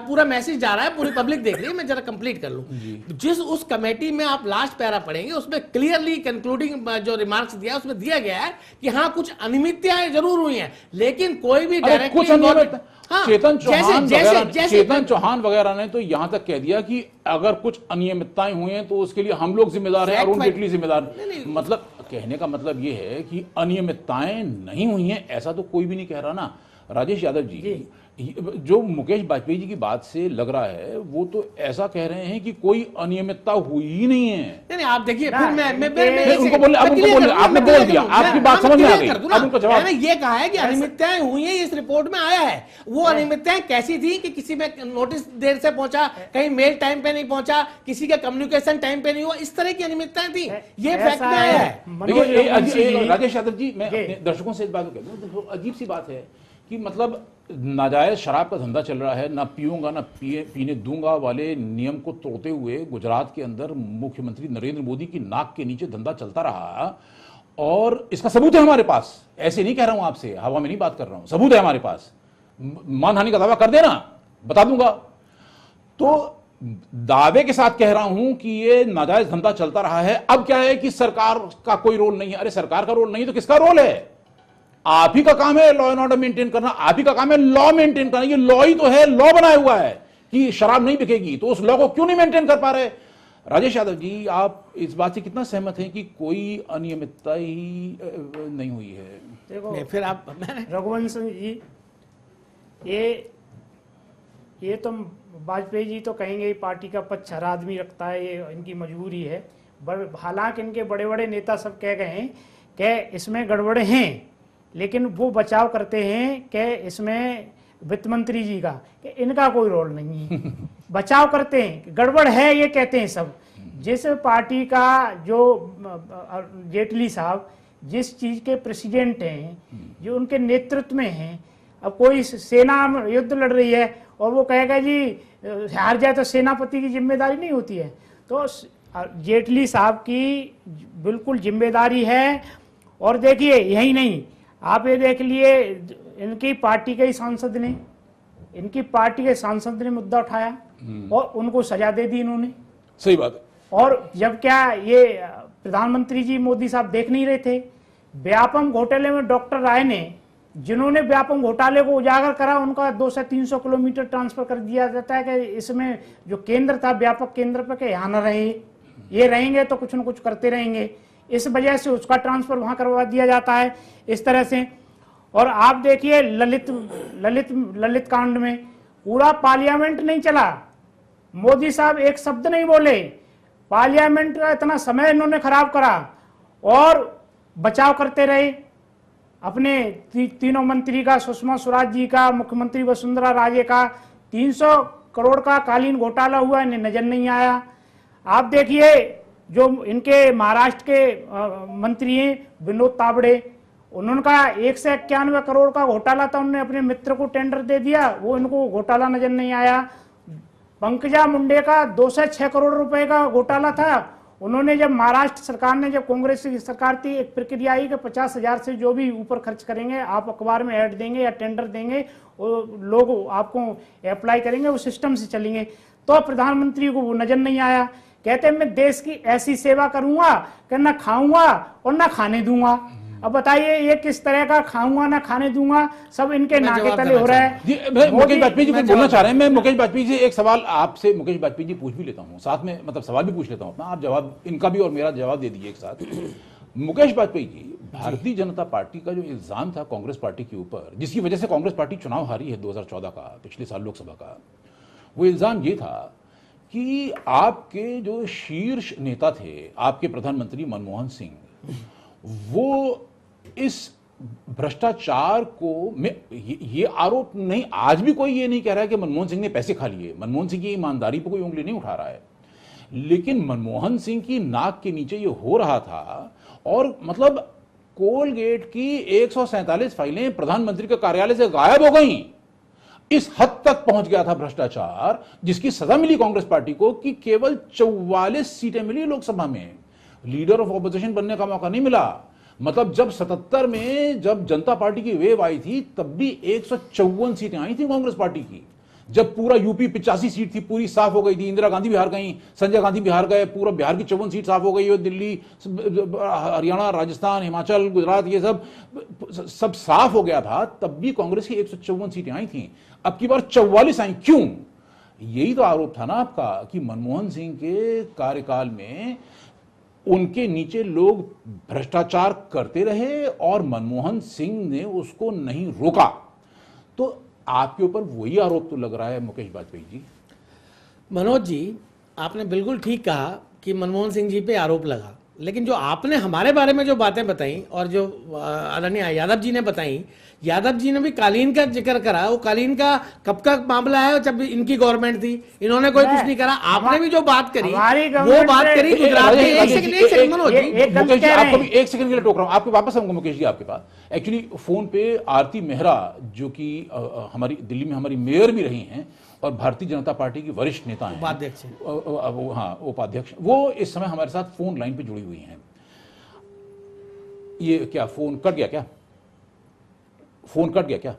पूरा मैसेज जा रहा है, पूरी पब्लिक देख रही है, मैं जरा कंप्लीट कर लूं। जिस उस कमेटी में आप लास्ट पैरा पढ़ेंगे उसमें क्लियरली कंक्लूडिंग जो रिमार्क्स दिया उसमें दिया गया है कि हाँ कुछ अनियमितताएं जरूर हुई हैं, लेकिन कोई भी डायरेक्टली चेतन चौहान वगैरह ने तो यहां तक कह दिया कि अगर कुछ अनियमितताएं हुई हैं तो उसके लिए हम लोग जिम्मेदार हैं, अरुण जेटली जिम्मेदार। मतलब कहने का मतलब यह है कि अनियमितताएं नहीं हुई हैं ऐसा तो कोई भी नहीं कह रहा ना। राजेश यादव जी, जो मुकेश वाजपेयी जी की बात से लग रहा है वो तो ऐसा कह रहे हैं कि कोई अनियमितता हुई ही नहीं है। नहीं आप देखिए, फिर मैं उनको बोले, आपने बोल दिया, आपकी बात समझ में आ गई, अब उनको जवाब। मैंने ये कहा है कि अनियमितताएं हुई हैं, इस रिपोर्ट में आया है। वो अनियमितताएं कैसी थी कि किसी में नोटिस देर से पहुंचा, कहीं मेल टाइम पे नहीं पहुंचा, किसी का कम्युनिकेशन टाइम पे नहीं हुआ, इस तरह की अनियमितताएं थी, ये फैक्ट में आया है। राजेश यादव जी, मैं अपने दर्शकों से इस बात को कहता हूँ, अजीब सी बात है कि मतलब नाजायज शराब का धंधा चल रहा है, ना पीऊंगा ना पीने दूंगा वाले नियम को तोड़ते हुए गुजरात के अंदर मुख्यमंत्री नरेंद्र मोदी की नाक के नीचे धंधा चलता रहा और इसका सबूत है हमारे पास। ऐसे नहीं कह रहा हूं आपसे, हवा में नहीं बात कर रहा हूं, सबूत है हमारे पास। मानहानि का दावा कर देना, बता दूंगा। तो दावे के साथ कह रहा हूं कि ये नाजायज धंधा चलता रहा है। अब क्या है कि सरकार का कोई रोल नहीं है। अरे सरकार का रोल नहीं तो किसका रोल है? आप ही का काम है लॉ एंड ऑर्डर मेंटेन करना, आप ही का काम है लॉ मेंटेन करना। ये लॉ ही तो है, लॉ बनाया हुआ है कि शराब नहीं बिकेगी, तो उस लॉ को क्यों नहीं मेंटेन कर पा रहे? राजेश यादव जी, आप इस बात से कितना सहमत हैं कि कोई अनियमितता ही नहीं हुई है? देखो फिर आप रघुवंश जी, ये तो वाजपेयी जी तो कहेंगे पार्टी का पक्ष हर आदमी रखता है, ये इनकी मजबूरी है। हालांकि इनके बड़े बड़े नेता सब कह गए हैं कि इसमें गड़बड़े हैं, लेकिन वो बचाव करते हैं कि इसमें वित्त मंत्री जी का कि इनका कोई रोल नहीं है। बचाव करते हैं, गड़बड़ है ये कहते हैं सब। जिस पार्टी का जो जेटली साहब जिस चीज के प्रेसिडेंट हैं, जो उनके नेतृत्व में हैं, अब कोई सेना युद्ध लड़ रही है और वो कहेगा जी हार जाए तो सेनापति की जिम्मेदारी नहीं होती है, तो जेटली साहब की बिल्कुल जिम्मेदारी है। और देखिए यही नहीं, आप ये देख लिए इनकी पार्टी के सांसद ने मुद्दा उठाया और उनको सजा दे दी इन्होंने। सही बात है। और जब क्या ये प्रधानमंत्री जी मोदी साहब देख नहीं रहे थे? व्यापम घोटाले में डॉक्टर राय ने, जिन्होंने व्यापम घोटाले को उजागर करा, उनका 200 से 300 किलोमीटर ट्रांसफर कर दिया जाता है कि इसमें जो केंद्र था व्यापक केंद्र पर के यहाँ न रहे, ये रहेंगे तो कुछ न कुछ करते रहेंगे, इस वजह से उसका ट्रांसफर वहां करवा दिया जाता है इस तरह से। और आप देखिए ललित कांड में पूरा पार्लियामेंट नहीं चला, मोदी साहब एक शब्द नहीं बोले, पार्लियामेंट का इतना समय इन्होंने खराब करा और बचाव करते रहे अपने तीनों मंत्री का, सुषमा स्वराज जी का, मुख्यमंत्री वसुंधरा राजे का। 300 करोड़ का कालीन घोटाला हुआ, इन्हें नजर नहीं आया। आप देखिए जो इनके महाराष्ट्र के मंत्री हैं विनोद तावड़े, उन्होंने कहा 191 करोड़ का घोटाला था, उन्होंने अपने मित्र को टेंडर दे दिया, वो इनको घोटाला नजर नहीं आया। पंकजा मुंडे का 206 करोड़ रुपए का घोटाला था, उन्होंने जब महाराष्ट्र सरकार ने, जब कांग्रेस की सरकार थी, एक प्रक्रिया आई कि 50,000 से जो भी ऊपर खर्च करेंगे आप अखबार में ऐड देंगे या टेंडर देंगे, लोग आपको अप्लाई करेंगे, वो सिस्टम से चलेंगे। तो प्रधानमंत्री को वो नजर नहीं आया। कहते मैं देश की ऐसी सेवा करूंगा कि ना खाऊंगा और ना खाने दूंगा। अब बताइए ये किस तरह का खाऊंगा ना खाने दूंगा, सब इनके नाके तले हो रहा है। मुकेश वाजपेयी जी बोलना चाह रहे हैं, मैं मुकेश वाजपेयी जी एक सवाल आपसे, मुकेश वाजपेयी जी पूछ भी लेता हूं, साथ में मतलब सवाल भी पूछ लेता हूं अपना, आप जवाब इनका भी और मेरा जवाब दे दीजिए एक साथ। मुकेश वाजपेयी जी, भारतीय जनता पार्टी का जो इल्जाम था कांग्रेस पार्टी के ऊपर, जिसकी वजह से कांग्रेस पार्टी चुनाव हारी है 2014 का, पिछले साल लोकसभा का, वो इल्जाम ये था कि आपके जो शीर्ष नेता थे, आपके प्रधानमंत्री मनमोहन सिंह, वो इस भ्रष्टाचार को ये आरोप नहीं, आज भी कोई ये नहीं कह रहा है कि मनमोहन सिंह ने पैसे खा लिए, मनमोहन सिंह की ईमानदारी पर कोई उंगली नहीं उठा रहा है, लेकिन मनमोहन सिंह की नाक के नीचे ये हो रहा था। और मतलब कोलगेट की 147 फाइलें प्रधानमंत्री के कार्यालय से गायब हो गईं। इस हद तक पहुंच गया था भ्रष्टाचार, जिसकी सजा मिली कांग्रेस पार्टी को कि केवल 44 सीटें मिली लोकसभा में, लीडर ऑफ ऑपोजिशन बनने का मौका नहीं मिला। मतलब जब 77 में जब जनता पार्टी की वेव आई थी तब भी 154 सीटें आई थी कांग्रेस पार्टी की। जब पूरा यूपी 85 सीट थी, पूरी साफ हो गई थी, इंदिरा गांधी बिहार गई, संजय गांधी बिहार गए, पूरा बिहार की 54 सीट साफ हो गई, और दिल्ली, हरियाणा, राजस्थान, हिमाचल, गुजरात, ये सब साफ हो गया था, तब भी कांग्रेस की 154 सीटें आई थी। अब की बार 44 आई। क्यों? यही तो आरोप था ना आपका कि मनमोहन सिंह के कार्यकाल में उनके नीचे लोग भ्रष्टाचार करते रहे और मनमोहन सिंह ने उसको नहीं रोका। तो आपके ऊपर वही आरोप तो लग रहा है मुकेश वाजपेयी जी। मनोज जी, आपने बिल्कुल ठीक कहा कि मनमोहन सिंह जी पे आरोप लगा, लेकिन जो आपने हमारे बारे में जो बातें बताई और जो आदरणीय यादव जी ने बताई, यादव जी ने भी कालीन का जिक्र करा। वो कालीन का कब का मामला है, जब इनकी गवर्नमेंट थी, इन्होंने कोई कुछ नहीं करा। आपने भी जो बात करी वो बात करी गुजरात में। एक सेकंड मनोज जी, मुकेश जी आपको भी एक सेकंड के लिए टोक रहा हूं, आपके वापस आऊंगा मुकेश जी आपके पास। एक्चुअली फोन पे आरती मेहरा, जो कि हमारी दिल्ली में हमारी मेयर भी रही हैं और भारतीय जनता पार्टी की वरिष्ठ नेता हैं, उपाध्यक्ष, हाँ उपाध्यक्ष, वो इस समय हमारे साथ फोन लाइन पे जुड़ी हुई हैं। ये क्या फोन कट गया क्या? फोन कट गया क्या?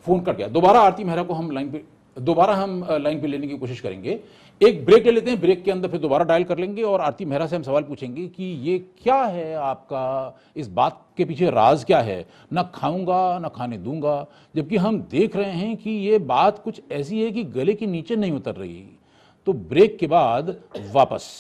फोन कट गया। दोबारा आरती मेहरा को हम लाइन पे लेने की कोशिश करेंगे। एक ब्रेक ले लेते हैं, ब्रेक के अंदर फिर दोबारा डायल कर लेंगे और आरती मेहरा से हम सवाल पूछेंगे कि ये क्या है आपका, इस बात के पीछे राज क्या है, ना खाऊंगा ना खाने दूंगा, जबकि हम देख रहे हैं कि ये बात कुछ ऐसी है कि गले के नीचे नहीं उतर रही। तो ब्रेक के बाद वापस।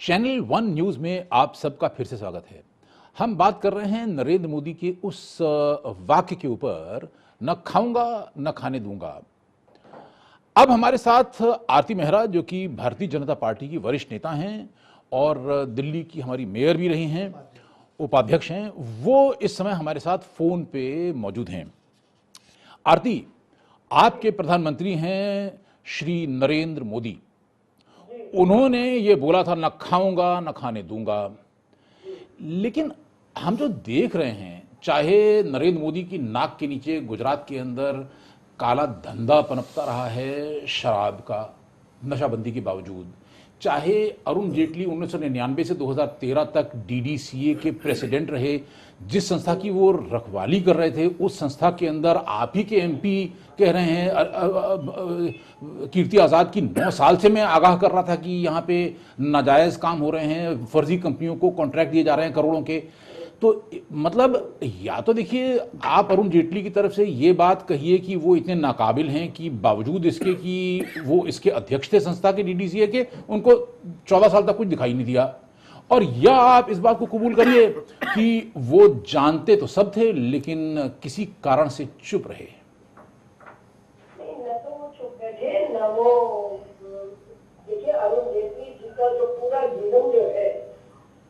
चैनल वन न्यूज में आप सबका फिर से स्वागत है। हम बात कर रहे हैं नरेंद्र मोदी के उस वाक्य के ऊपर, न खाऊंगा न खाने दूंगा। अब हमारे साथ आरती मेहरा, जो कि भारतीय जनता पार्टी की वरिष्ठ नेता हैं और दिल्ली की हमारी मेयर भी रही हैं, उपाध्यक्ष हैं, वो इस समय हमारे साथ फोन पे मौजूद हैं। आरती, आपके प्रधानमंत्री हैं श्री नरेंद्र मोदी। उन्होंने ये बोला था न खाऊंगा न खाने दूंगा, लेकिन हम जो देख रहे हैं, चाहे नरेंद्र मोदी की नाक के नीचे गुजरात के अंदर काला धंधा पनपता रहा है शराब का, नशाबंदी के बावजूद, चाहे अरुण जेटली 1999 से 2013 तक डीडीसीए के प्रेसिडेंट रहे, जिस संस्था की वो रखवाली कर रहे थे, उस संस्था के अंदर आप ही के एमपी कह रहे हैं, कीर्ति आजाद की 9 साल से मैं आगाह कर रहा था कि यहाँ पे नाजायज काम हो रहे हैं, फर्जी कंपनियों को कॉन्ट्रैक्ट दिए जा रहे हैं करोड़ों के। तो मतलब या तो देखिए, आप अरुण जेटली की तरफ से ये बात कहिए कि वो इतने नाकाबिल हैं कि बावजूद इसके कि वो इसके अध्यक्ष थे संस्था के डीडीसीए के, उनको 14 साल तक कुछ दिखाई नहीं दिया, और या आप इस बात को कबूल करिए कि वो जानते तो सब थे लेकिन किसी कारण से चुप रहे। नहीं, न तो वो चुप बैठे, न वो, देखिए अरुण जेटली जी का जो पूरा जीवन जो है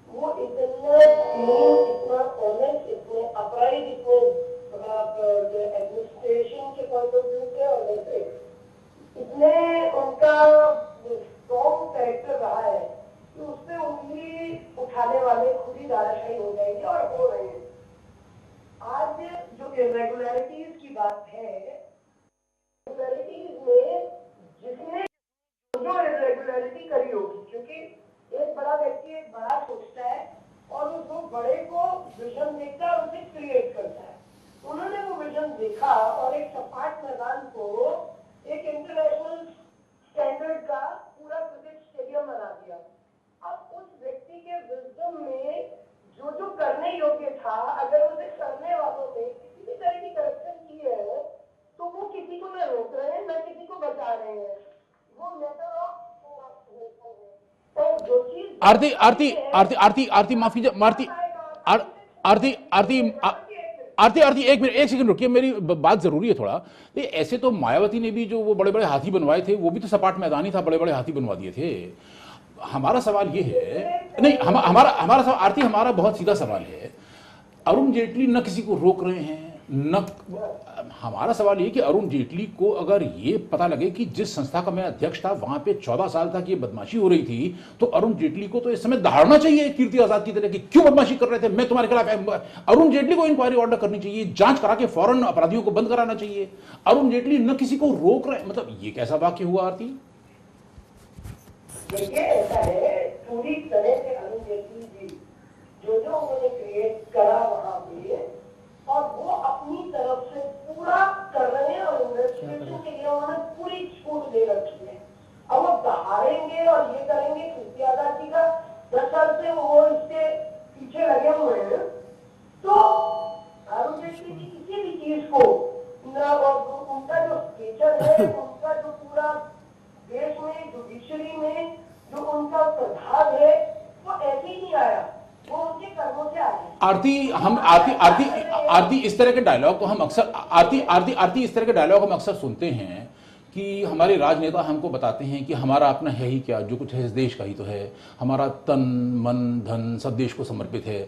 वो इतना ऑनेस्ट, इतने अपराइट, इतने एडमिनिस्ट्रेशन के पॉइंट ऑफ व्यू से और वैसे इतने उनका स्ट्रॉन्ग कैरेक्टर रहा है कि उससे उंगली उठाने वाले खुद ही दाराशाही हो जाएंगे और हो रहे हैं। आज जो इरेगुलरिटीज की बात है, इरेगुलरिटीज में जिसने जो इरेगुलरिटी करी होगी, क्योंकि एक बड़ा व्यक्ति एक बड़ा सोचता है और उस बड़े को विजन देखता है, उसे क्रिएट करता है। उन्होंने वो विजन देखा और एक सपाट मैदान को एक इंटरनेशनल स्टैंडर्ड का पूरा क्रिकेट स्टेडियम बना दिया। अब उस व्यक्ति के विजडम में जो जो करने योग्य था, अगर उसे करने वालों ने किसी भी तरह की करप्शन की है तो वो किसी को न रोक रहे हैं, न किसी को बचा रहे हैं। वो मेथड ऑफ आरती आरती आरती आरती आरती माफ कीजिए, आरती आरती आरती आरती आरती एक मिनट, एक सेकंड रुकिए, मेरी बात जरूरी है थोड़ा। ऐसे तो मायावती ने भी जो वो बड़े बड़े हाथी बनवाए थे, वो भी तो सपाट मैदान ही था, बड़े बड़े हाथी बनवा दिए थे। हमारा सवाल ये है, नहीं हमारा सवाल आरती, हमारा बहुत सीधा सवाल है। अरुण जेटली न किसी को रोक रहे हैं, न हमारा सवाल ये कि अरुण जेटली को अगर ये पता लगे कि जिस संस्था का मैं अध्यक्ष था वहां पे 14 साल तक ये बदमाशी हो रही थी, तो अरुण जेटली को तो इस समय दहाड़ना चाहिए कीर्ति आजाद की तरह कि क्यों बदमाशी कर रहे थे, मैं तुम्हारे खिलाफ। अरुण जेटली को इंक्वायरी ऑर्डर करनी चाहिए, जांच करा के फौरन अपराधियों को बंद कराना चाहिए। अरुण जेटली न किसी को रोक रहे, मतलब ये कैसा वाक्य हुआ आरती? देखिए ऐसा है, पूरी तरह से अरुण जेटली जी जो उन्होंने क्रिएट करा वहां पे, और वो अपनी तरफ से पूरा कर रहे हैं और इन्वेस्टिगेशन के लिए उन्होंने पूरी छूट दे रखी है। अब वो दहाड़ेंगे और ये करेंगे, कीर्ति आजाद जी का 10 साल से वो इसके पीछे लगे हुए हैं, तो अरुण जेटली की किसी भी चीज को उनका जो नेचर है, उनका जो पूरा देश में जुडिशरी में जो उनका प्रभाव है, वो ऐसे ही नहीं आया, वो उनके कर्मों से आया। आरती, हम आरती इस तरह के डायलॉग तो हम अक्सर आरती इस तरह के डायलॉग हम अक्सर सुनते हैं कि हमारे राजनेता हमको बताते हैं कि हमारा अपना है ही क्या, जो कुछ है इस देश का ही तो है, हमारा तन मन धन सब देश को समर्पित है।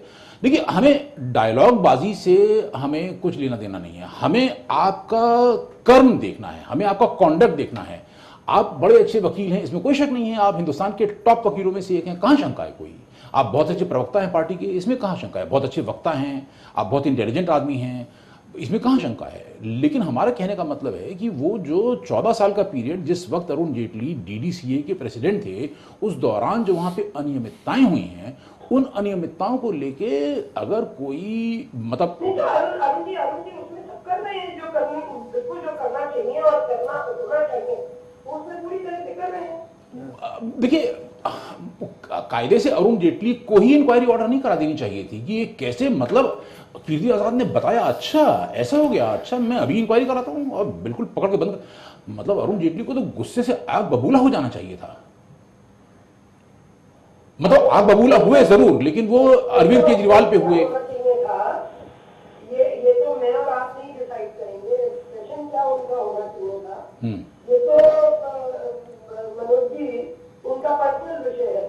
देखिए, हमें डायलॉग बाजी से हमें कुछ लेना देना नहीं है, हमें आपका कर्म देखना है, हमें आपका कॉन्डक्ट देखना है। आप बड़े अच्छे वकील हैं, इसमें कोई शक नहीं है, आप हिंदुस्तान के टॉप वकीलों में से एक हैं, कहां शंका है कोई। आप बहुत अच्छे प्रवक्ता हैं पार्टी के, इसमें कहां शंका है, बहुत अच्छे वक्ता हैं, आप बहुत इंटेलिजेंट आदमी हैं, इसमें कहां शंका है। लेकिन हमारा कहने का मतलब है कि वो जो 14 साल का पीरियड, जिस वक्त अरुण जेटली डीडीसीए के प्रेसिडेंट थे, उस दौरान जो वहां पे अनियमितताएं हुई हैं, उन अनियमितताओं को लेके अगर कोई मतलब अरुण जी उसमें सब कर रहे हैं, जो करना चाहिए और करना चाहिए, उसमें पूरी तरह से कर रहे हैं। देखिए, कायदे से अरुण जेटली को ही इंक्वायरी ऑर्डर नहीं करा देनी चाहिए थी कि ये कैसे, मतलब कीर्ति आजाद ने बताया, अच्छा ऐसा हो गया, अच्छा मैं अभी इंक्वायरी कराता हूं और बिल्कुल पकड़ के बंद, मतलब अरुण जेटली को तो गुस्से से आग बबूला हो जाना चाहिए था। मतलब आप बबूला हुए जरूर, लेकिन वो अरविंद केजरीवाल पे हुए। ये तो मैं और आप नहीं डिसाइड करेंगे सेशन क्या उनका होना चाहिए था, ये तो मनोज जी उनका पर्सनल विषय है,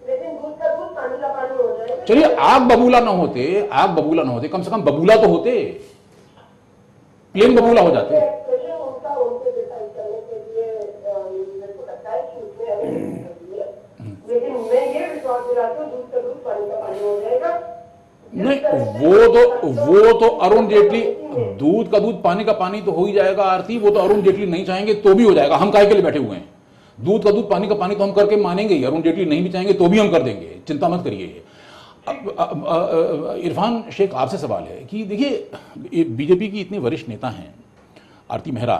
लेकिन दूध का दूध पानी का पानी हो जाएगा। चलिए आप बबूला ना होते, कम से कम बबूला तो होते, प्लेन बबूला हो जाते। उनका उनसे डिसाइड करने के लिए मेरे को लगता है कि उसमें लेकिन मैं ये विश्वास दिलाती हूँ दूध का दूध पानी का पानी हो जाएगा। नहीं, वो तो अरुण जेटली, दूध का दूध पानी का पानी तो हो ही जाएगा आरती, वो तो अरुण जेटली नहीं चाहेंगे तो भी हो जाएगा। हम काहे के लिए बैठे हुए हैं? दूध का दूध पानी का पानी तो हम करके मानेंगे ही, अरुण जेटली नहीं भी चाहेंगे तो भी हम कर देंगे, चिंता मत करिए। इरफान शेख, आपसे सवाल है कि देखिए बीजेपी की इतने वरिष्ठ नेता हैं आरती मेहरा,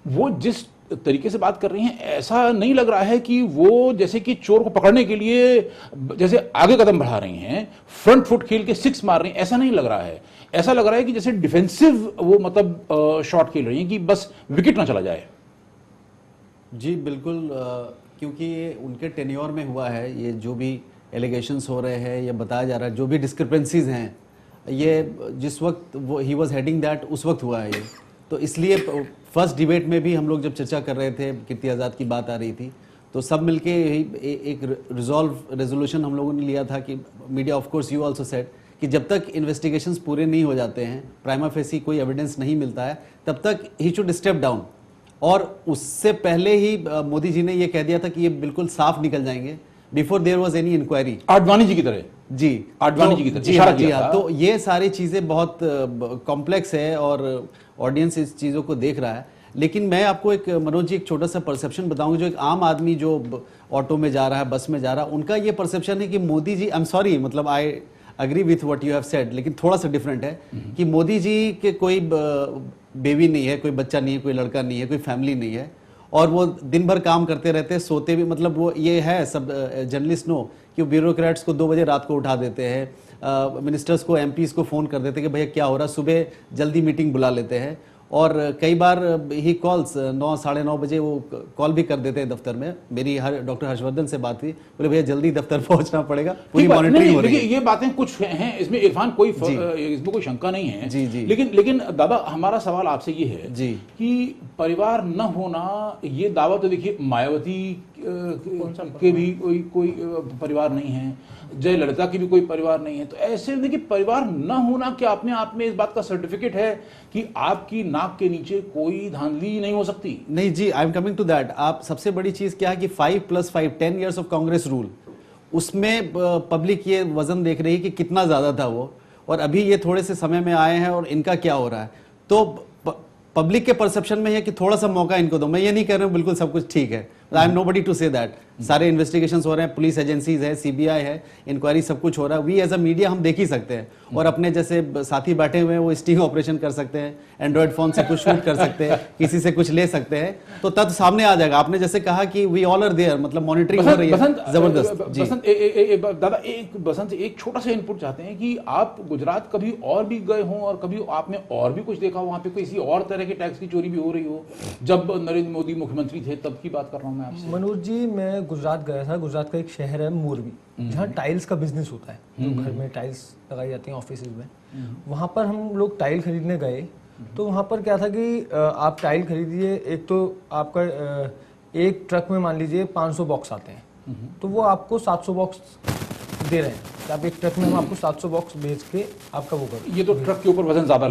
वो जिस तरीके से बात कर रही हैं, ऐसा नहीं लग रहा है कि वो जैसे कि चोर को पकड़ने के लिए जैसे आगे कदम बढ़ा रही हैं, फ्रंट फुट खेल के सिक्स मार रही हैं, ऐसा नहीं लग रहा है। ऐसा लग रहा है कि जैसे डिफेंसिव वो मतलब शॉट खेल रही हैं कि बस विकेट ना चला जाए। जी बिल्कुल, क्योंकि ये उनके टेन्योर में हुआ है, ये जो भी एलिगेशंस हो रहे हैं, ये बताया जा रहा है, जो भी डिस्क्रिपेंसीज हैं, ये जिस वक्त वो ही वाज हेडिंग दैट उस वक्त हुआ है ये। तो इसलिए फर्स्ट डिबेट में भी हम लोग जब चर्चा कर रहे थे, कीर्ति आज़ाद की बात आ रही थी, तो सब मिलके एक रेजोल्यूशन हम लोगों ने लिया था कि media, of course you also said, कि जब तक इन्वेस्टिगेशंस पूरे नहीं हो जाते हैं, प्राइमा फेसी कोई एविडेंस नहीं मिलता है, तब तक ही शुड स्टेप डाउन। और उससे पहले ही मोदी जी ने ये कह दिया था कि ये बिल्कुल साफ निकल जाएंगे, before there was any inquiry, Advani ji की तरह। जी, आडवाणी जी की तरह जी इशारा हाँ, जी किया हाँ। था। तो ये सारी चीज़ें बहुत कॉम्प्लेक्स है और ऑडियंस इस चीज़ों को देख रहा है। लेकिन मैं आपको एक, मनोज जी, एक छोटा सा परसेप्शन बताऊंगा। जो एक आम आदमी जो ऑटो में जा रहा है, बस में जा रहा है, उनका ये परसेप्शन है कि Modi ji, I am sorry, मतलब I agree with what you have said, लेकिन थोड़ा सा डिफरेंट है कि मोदी जी के कोई बेबी नहीं है, कोई बच्चा नहीं है, कोई लड़का नहीं है, कोई फैमिली नहीं है, और वो दिन भर काम करते रहते हैं, सोते भी, मतलब वो ये है, सब जर्नलिस्ट नो कि ब्यूरोक्रेट्स को 2 बजे रात को उठा देते हैं, मिनिस्टर्स को, एमपीज को फ़ोन कर देते हैं कि भैया क्या हो रहा है, सुबह जल्दी मीटिंग बुला लेते हैं, और कई बार ही कॉल्स 9 साढ़े 9 बजे वो कॉल भी कर देते हैं दफ्तर में। मेरी डॉक्टर हर्षवर्धन से बात हुई, बोले भैया जल्दी दफ्तर पहुंचना पड़ेगा, पूरी मॉनिटरिंग हो रही है। ये बातें कुछ हैं इसमें, इरफान, इसमें कोई शंका नहीं है। जी जी। लेकिन दादा, हमारा सवाल आपसे ये है जी कि परिवार न होना, ये दावा तो देखिए मायावती के भी कोई परिवार नहीं है, जयललिता की भी कोई परिवार नहीं है, तो ऐसे में देखिए परिवार न होना क्या अपने आप में इस बात का सर्टिफिकेट है कि आपकी नाक के नीचे कोई धांधली नहीं हो सकती? नहीं जी, I am coming to that. आप सबसे बड़ी चीज क्या है कि 5+5 10 years ऑफ कांग्रेस रूल, उसमें पब्लिक ये वजन देख रही है कि कितना ज्यादा था वो, और अभी ये थोड़े से समय में आए हैं और इनका क्या हो रहा है। तो पब्लिक के परसेप्शन में है कि थोड़ा सा मौका इनको दो। मैं ये नहीं कह रहा हूँ बिल्कुल सब कुछ ठीक है, I am nobody to say that. सारे इन्वेस्टिगेशंस हो रहे हैं, पुलिस एजेंसीज है, सीबीआई है, इंक्वायरी, सब कुछ हो रहा है। वी एज अ मीडिया हम देख ही सकते हैं, और अपने जैसे साथी बैठे हुए हैं वो स्टिंग ऑपरेशन कर सकते हैं, एंड्रॉइड फोन से कुछ शूट कर सकते हैं, किसी से कुछ ले सकते हैं, तो तथ्य सामने आ जाएगा। आपने जैसे कहा कि वी ऑल आर देयर, मतलब मॉनिटरिंग हो रही है जबरदस्त। दादा, बसंत एक छोटा सा इनपुट चाहते हैं कि आप गुजरात कभी और भी गए हों और कभी आपने और भी कुछ देखा हो, वहां पे किसी और तरह के टैक्स की चोरी भी हो रही हो? जब नरेंद्र मोदी मुख्यमंत्री थे तब की बात कर रहा हूं मैं आपसे। मनोज जी, मैं गुजरात गया था। गुजरात का एक शहर है मोरबी, जहाँ टाइल्स का बिजनेस होता है, जो घर में टाइल्स लगाई जाती हैं ऑफिस में। वहाँ पर हम लोग टाइल खरीदने गए, तो वहाँ पर क्या था कि आप टाइल खरीदिए, एक तो आपका एक ट्रक में मान लीजिए 500 बॉक्स आते हैं, तो वो आपको 700 बॉक्स दे रहे हैं कि आप एक ट्रक में हम आपको 700 बॉक्स भेज के आपका वो करो। ये तो ट्रक के ऊपर वजन ज्यादा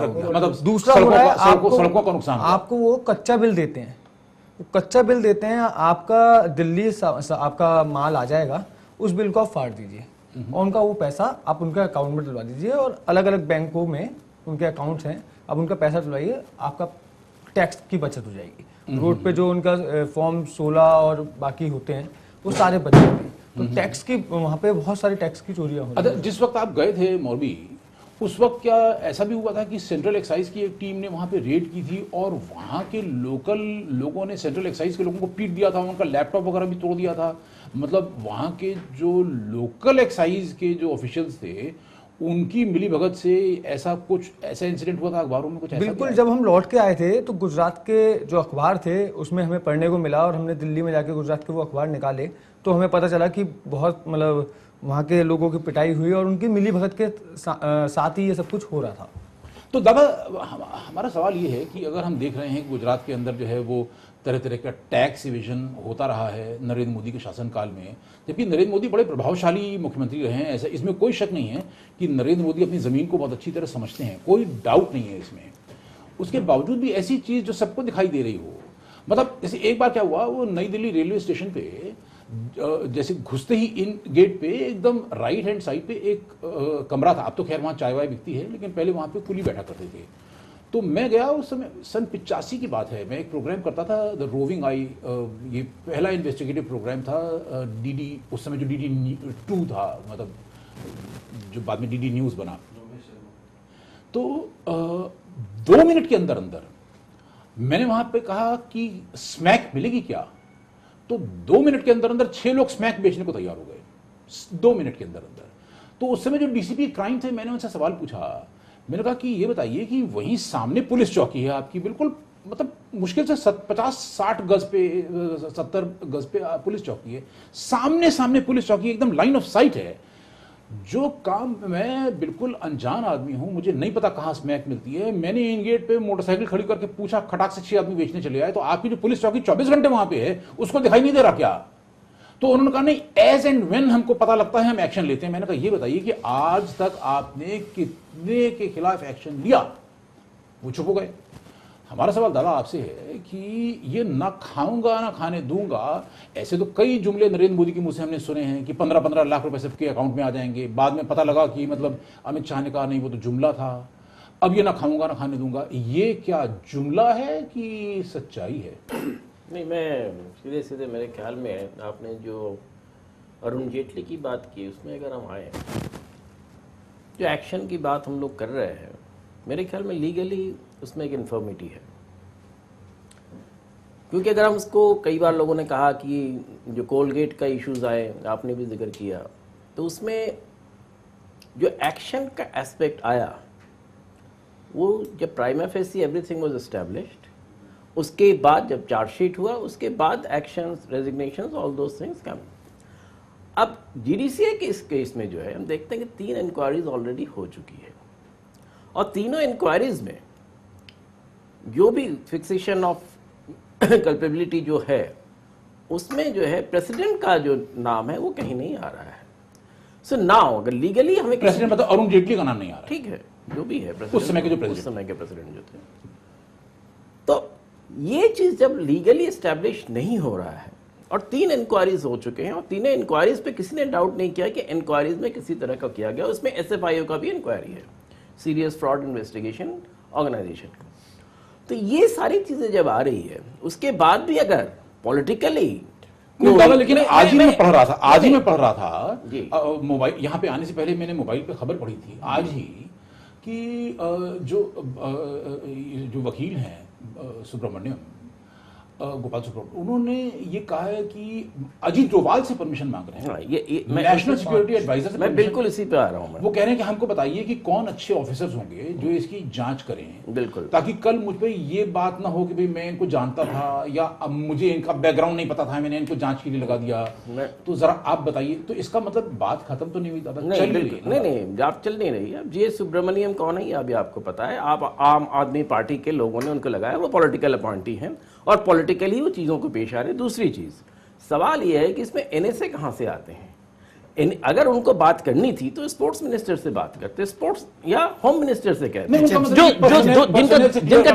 मतलब दूसरा हो रहा है, सड़कों का नुकसान, आपको वो कच्चा बिल देते हैं। कच्चा बिल देते हैं, आपका दिल्ली आपका माल आ जाएगा, उस बिल को आप फाड़ दीजिए और उनका वो पैसा आप उनके अकाउंट में डलवा दीजिए, और अलग अलग बैंकों में उनके अकाउंट्स हैं, आप उनका पैसा डलवाइए, आपका टैक्स की बचत हो जाएगी। रोड पे जो उनका फॉर्म 16 और बाकी होते हैं वो सारे बच जाते हैं। तो टैक्स की वहाँ पे बहुत सारी टैक्स की चोरियाँ होती हैं। जिस वक्त आप गए थे मोरबी, उस वक्त क्या ऐसा भी हुआ था कि सेंट्रल एक्साइज की एक टीम ने वहां पे रेड की थी और वहां के लोकल लोगों ने सेंट्रल एक्साइज के लोगों को पीट दिया था, उनका लैपटॉप वगैरह भी तोड़ दिया था? मतलब वहां के जो लोकल एक्साइज के जो ऑफिशियल्स थे उनकी मिली भगत से ऐसा इंसिडेंट हुआ था अखबारों में कुछ ऐसा? बिल्कुल, जब हम लौट के आए थे तो गुजरात के जो अखबार थे उसमें हमें पढ़ने को मिला, और हमने दिल्ली में जाके गुजरात के वो अखबार निकाले तो हमें पता चला कि बहुत मतलब वहाँ के लोगों की पिटाई हुई और उनकी मिली भगत के साथ ही ये सब कुछ हो रहा था। तो दादा, हमारा सवाल ये है कि अगर हम देख रहे हैं कि गुजरात के अंदर जो है वो तरह तरह का टैक्स इवेजन होता रहा है नरेंद्र मोदी के शासनकाल में, जबकि नरेंद्र मोदी बड़े प्रभावशाली मुख्यमंत्री रहे हैं, ऐसा इसमें कोई शक नहीं है कि नरेंद्र मोदी अपनी ज़मीन को बहुत अच्छी तरह समझते हैं, कोई डाउट नहीं है इसमें। उसके बावजूद भी ऐसी चीज़ जो सबको दिखाई दे रही हो, मतलब जैसे एक बार क्या हुआ, वो नई दिल्ली रेलवे स्टेशन पे जैसे घुसते ही इन गेट पे एकदम राइट हैंड साइड पे एक कमरा था। अब तो खैर वहाँ चाय वाय बिकती है, लेकिन पहले वहाँ पे कुली बैठा करते थे। तो मैं गया, उस समय सन 85 की बात है, मैं एक प्रोग्राम करता था द रोविंग आई, ये पहला इन्वेस्टिगेटिव प्रोग्राम था डीडी, उस समय जो डीडी 2 था, मतलब जो बाद में डीडी न्यूज़ बना। तो 2 मिनट के अंदर अंदर मैंने वहाँ पे कहा कि स्मैक मिलेगी क्या, तो 2 मिनट के अंदर अंदर 6 लोग स्मैक बेचने को तैयार हो गए 2 मिनट के अंदर अंदर। तो उस समय जो डीसीपी क्राइम थे, मैंने उनसे सवाल पूछा, मैंने कहा कि ये बताइए कि वहीं सामने पुलिस चौकी है आपकी, बिल्कुल मतलब मुश्किल से 50-60 गज पे 70 गज पे पुलिस चौकी है, सामने पुलिस चौकी एकदम लाइन ऑफ साइट है। जो काम मैं बिल्कुल अनजान आदमी हूं, मुझे नहीं पता कहां स्मैक मिलती है, मैंने इन गेट पे मोटरसाइकिल खड़ी करके पूछा, खटाक से 6 आदमी बेचने चले आए, तो आपकी जो पुलिस चौकी 24 घंटे वहां पे है उसको दिखाई नहीं दे रहा क्या? तो उन्होंने कहा नहीं, एज एंड व्हेन हमको पता लगता है हम एक्शन लेते हैं। मैंने कहा ये बताइए कि आज तक आपने कितने के खिलाफ एक्शन लिया? वो चुप हो गए। हमारा सवाल दादा आपसे है कि ये ना खाऊंगा ना खाने दूंगा, ऐसे तो कई जुमले नरेंद्र मोदी के मुंह से हमने सुने हैं कि 15-15 लाख रुपए सबके अकाउंट में आ जाएंगे, बाद में पता लगा कि मतलब अमित शाह ने कहा नहीं वो तो जुमला था। अब ये ना खाऊंगा ना खाने दूंगा, ये क्या जुमला है कि सच्चाई है? नहीं, मैं सीधे मेरे ख्याल में आपने जो अरुण जेटली की बात की उसमें अगर हम आए, जो एक्शन की बात हम लोग कर रहे हैं, मेरे ख्याल में लीगली उसमें एक इन्फॉर्मिटी है। क्योंकि अगर हम उसको, कई बार लोगों ने कहा कि जो कोलगेट का इश्यूज आए, आपने भी जिक्र किया, तो उसमें जो एक्शन का एस्पेक्ट आया वो जब prima facie everything was established, उसके बाद जब चार्जशीट हुआ, उसके बाद actions, resignations, all those things come. अब जीडीसीए के इस केस में जो है हम देखते हैं कि 3 इंक्वायरीज ऑलरेडी हो चुकी है, और तीनों इंक्वायरीज में जो भी फिक्सेशन ऑफ कल्पेबिलिटी जो है उसमें जो है प्रेसिडेंट का जो नाम है वो कहीं नहीं आ रहा है। सो नाउ अगर लीगली हमें प्रेसिडेंट मतलब अरुण जेटली का नाम नहीं आ रहा, ठीक है, जो भी है उस समय के जो प्रेसिडेंट जो थे, तो ये चीज जब लीगली एस्टैब्लिश नहीं हो रहा है और 3 इंक्वायरीज हो चुके हैं और तीनों इंक्वायरीज पे किसी ने डाउट नहीं किया कि इंक्वायरीज में किसी तरह का किया गया, उसमें एसएफआईओ का भी इंक्वायरी है, सीरियस फ्रॉड इन्वेस्टिगेशन ऑर्गेनाइजेशन का। तो ये सारी चीजें जब आ रही है, उसके बाद भी अगर पॉलिटिकली लेकिन आज ही मैं पढ़ रहा था मोबाइल, यहाँ पे आने से पहले मैंने मोबाइल पे खबर पढ़ी थी आज ही कि जो वकील हैं सुब्रमण्यम, गोपाल सुब्रमण्यम, उन्होंने ये कहा है कि अजीत डोभाल से परमिशन मांग रहे हैं, ये नेशनल सिक्योरिटी एडवाइजर से। मैं बिल्कुल इसी पे आ रहा हूं। वो कह रहे हैं कि हमको बताइए कि कौन अच्छे ऑफिसर्स होंगे जो इसकी जांच करें, बिल्कुल, ताकि कल मुझ पे ये बात ना हो कि भाई मैं इनको जानता था या अब मुझे इनका बैकग्राउंड नहीं पता था, मैंने इनको जांच के लिए लगा दिया। तो जरा आप बताइए, तो इसका मतलब बात खत्म तो नहीं हुई दादा? नहीं, आप चल नहीं रही। अब जी सुब्रमण्यम कौन है ये अभी आपको पता है, आप आम आदमी पार्टी के लोगों ने उनको लगाया, वो पॉलिटिकल अपॉइंटी हैं और पॉलिटिकली वो चीज़ों को पेश आ रहे हैं। दूसरी चीज़, सवाल ये है कि इसमें एनएसए कहाँ से आते हैं? अगर उनको बात करनी थी तो स्पोर्ट्स मिनिस्टर से बात करते, स्पोर्ट्स या होम मिनिस्टर से कहते, जिनका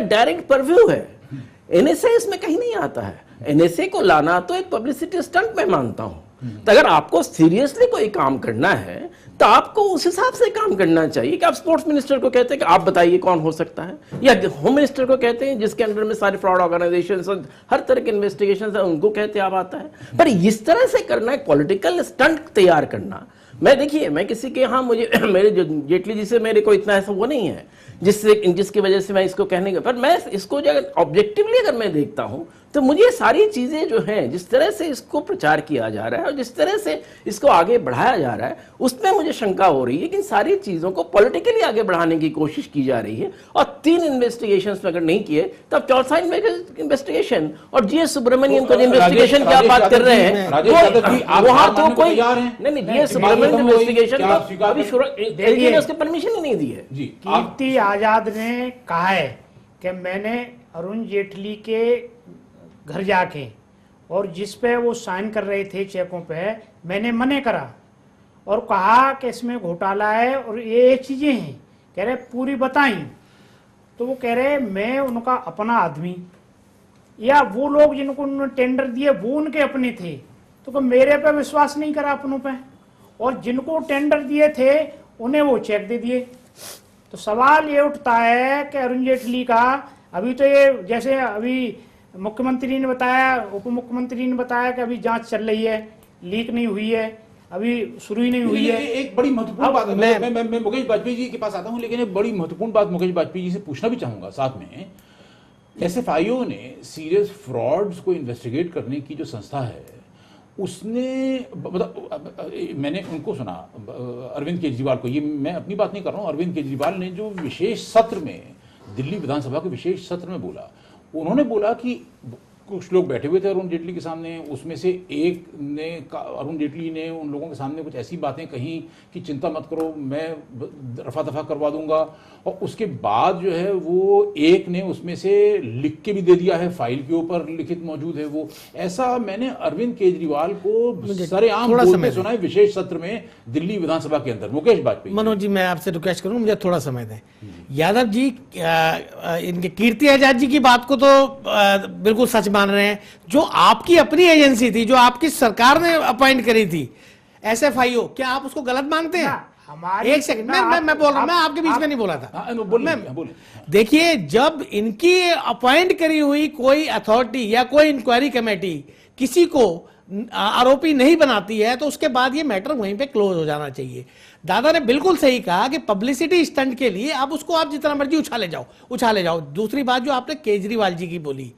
डायरेक्ट परव्यू है। एनएसए इसमें कहीं नहीं आता है। एनएसए को लाना तो एक पब्लिसिटी स्टंट मैं मानता हूं। तो अगर आपको सीरियसली कोई काम करना है तो आपको उस हिसाब से काम करना चाहिए कि आप स्पोर्ट्स मिनिस्टर को कहते हैं कि आप बताइए कौन हो सकता है, या होम मिनिस्टर को कहते हैं जिसके अंडर में सारे फ्रॉड ऑर्गेनाइजेशन हर तरह के इन्वेस्टिगेशन है, उनको कहते हैं आप आता है। पर इस तरह से करना, एक पॉलिटिकल स्टंट तैयार करना, मैं देखिए मैं किसी के यहाँ मुझे मेरे जो जेटली जी से मेरे को इतना ऐसा वो नहीं है जिसकी वजह से मैं इसको कहने का, पर मैं इसको जो ऑब्जेक्टिवली अगर मैं देखता हूं तो मुझे सारी चीजें जो हैं, जिस तरह से इसको प्रचार किया जा रहा है और जिस तरह से इसको आगे बढ़ाया जा रहा है, उसमें मुझे शंका हो रही है कि इन सारी चीजों को पॉलिटिकली आगे बढ़ाने की कोशिश की जा रही है। और 3 इन्वेस्टिगेशंस अगर नहीं किए तब चौथा इन्वेस्टिगेशन और जीएस सुब्रमण्यम को इन्वेस्टिगेशन क्या बात कर रहे हैं, वहां तो कोई नहीं, जीएस सुब्रमण्यम इन्वेस्टिगेशन अभी उसके परमिशन ही नहीं दी है। कीर्ति आजाद ने कहा है कि मैंने अरुण जेटली के घर जाके और जिस पे वो साइन कर रहे थे चेकों पे, मैंने मना करा और कहा कि इसमें घोटाला है और ये चीजें हैं, कह रहे पूरी बताई। तो वो कह रहे मैं उनका अपना आदमी, या वो लोग जिनको उन्होंने टेंडर दिए वो उनके अपने थे, तो मेरे पे विश्वास नहीं करा अपनों पे, और जिनको टेंडर दिए थे उन्हें वो चेक दे दिए। तो सवाल ये उठता है कि अरुण जेटली का अभी तो ये जैसे अभी मुख्यमंत्री ने बताया, उप मुख्यमंत्री ने बताया कि अभी जांच चल रही है, लीक नहीं हुई है, अभी शुरू ही नहीं हुई है। एक बड़ी महत्वपूर्ण बात मैं मुकेश वाजपेयी जी के पास आता हूं, लेकिन एक बड़ी महत्वपूर्ण बात मुकेश वाजपेयी जी से पूछना भी चाहूंगा साथ में। एसएफआईओ ने सीरियस फ्रॉड्स को इन्वेस्टिगेट करने की जो संस्था है, उसने मतलब मैंने उनको सुना, अरविंद केजरीवाल को, ये मैं अपनी बात नहीं कर रहा हूं, अरविंद केजरीवाल ने जो विशेष सत्र में, दिल्ली विधानसभा के विशेष सत्र में बोला, उन्होंने बोला कि कुछ लोग बैठे हुए थे अरुण जेटली के सामने, उसमें से एक ने, अरुण जेटली ने उन लोगों के सामने कुछ ऐसी बातें कही कि चिंता मत करो, मैं रफा दफा करवा दूंगा, और उसके बाद जो है वो एक ने उसमें से लिख के भी दे दिया है, फाइल के ऊपर लिखित मौजूद है वो। ऐसा मैंने अरविंद केजरीवाल को सरेआम बोलते सुना है विशेष सत्र में दिल्ली विधानसभा के अंदर। मुकेश वाजपेयी। मनोज जी, मैं आपसे रिक्वेस्ट करूंगा, मुझे थोड़ा समय दें। यादव जी इनके कीर्ति आजाद जी की बात को तो बिल्कुल सच मान रहे हैं। जो आपकी अपनी एजेंसी थी, जो आपकी सरकार ने अपॉइंट करी थी, एसएफआईओ, क्या आप उसको गलत मानते हैं? एक सेकंड, मैं बोल रहा हूं, मैं आपके बीच में नहीं बोला था। देखिए, जब इनकी अपॉइंट करी हुई कोई अथॉरिटी या कोई इंक्वायरी कमेटी किसी को आरोपी नहीं बनाती है, तो उसके बाद ये मैटर वहीं पे क्लोज हो जाना चाहिए। दादा ने बिल्कुल सही कहा कि पब्लिसिटी स्टंट के लिए आप उसको आप जितना मर्जी उछाले जाओ। दूसरी बात जो आपने केजरीवाल जी की बोली,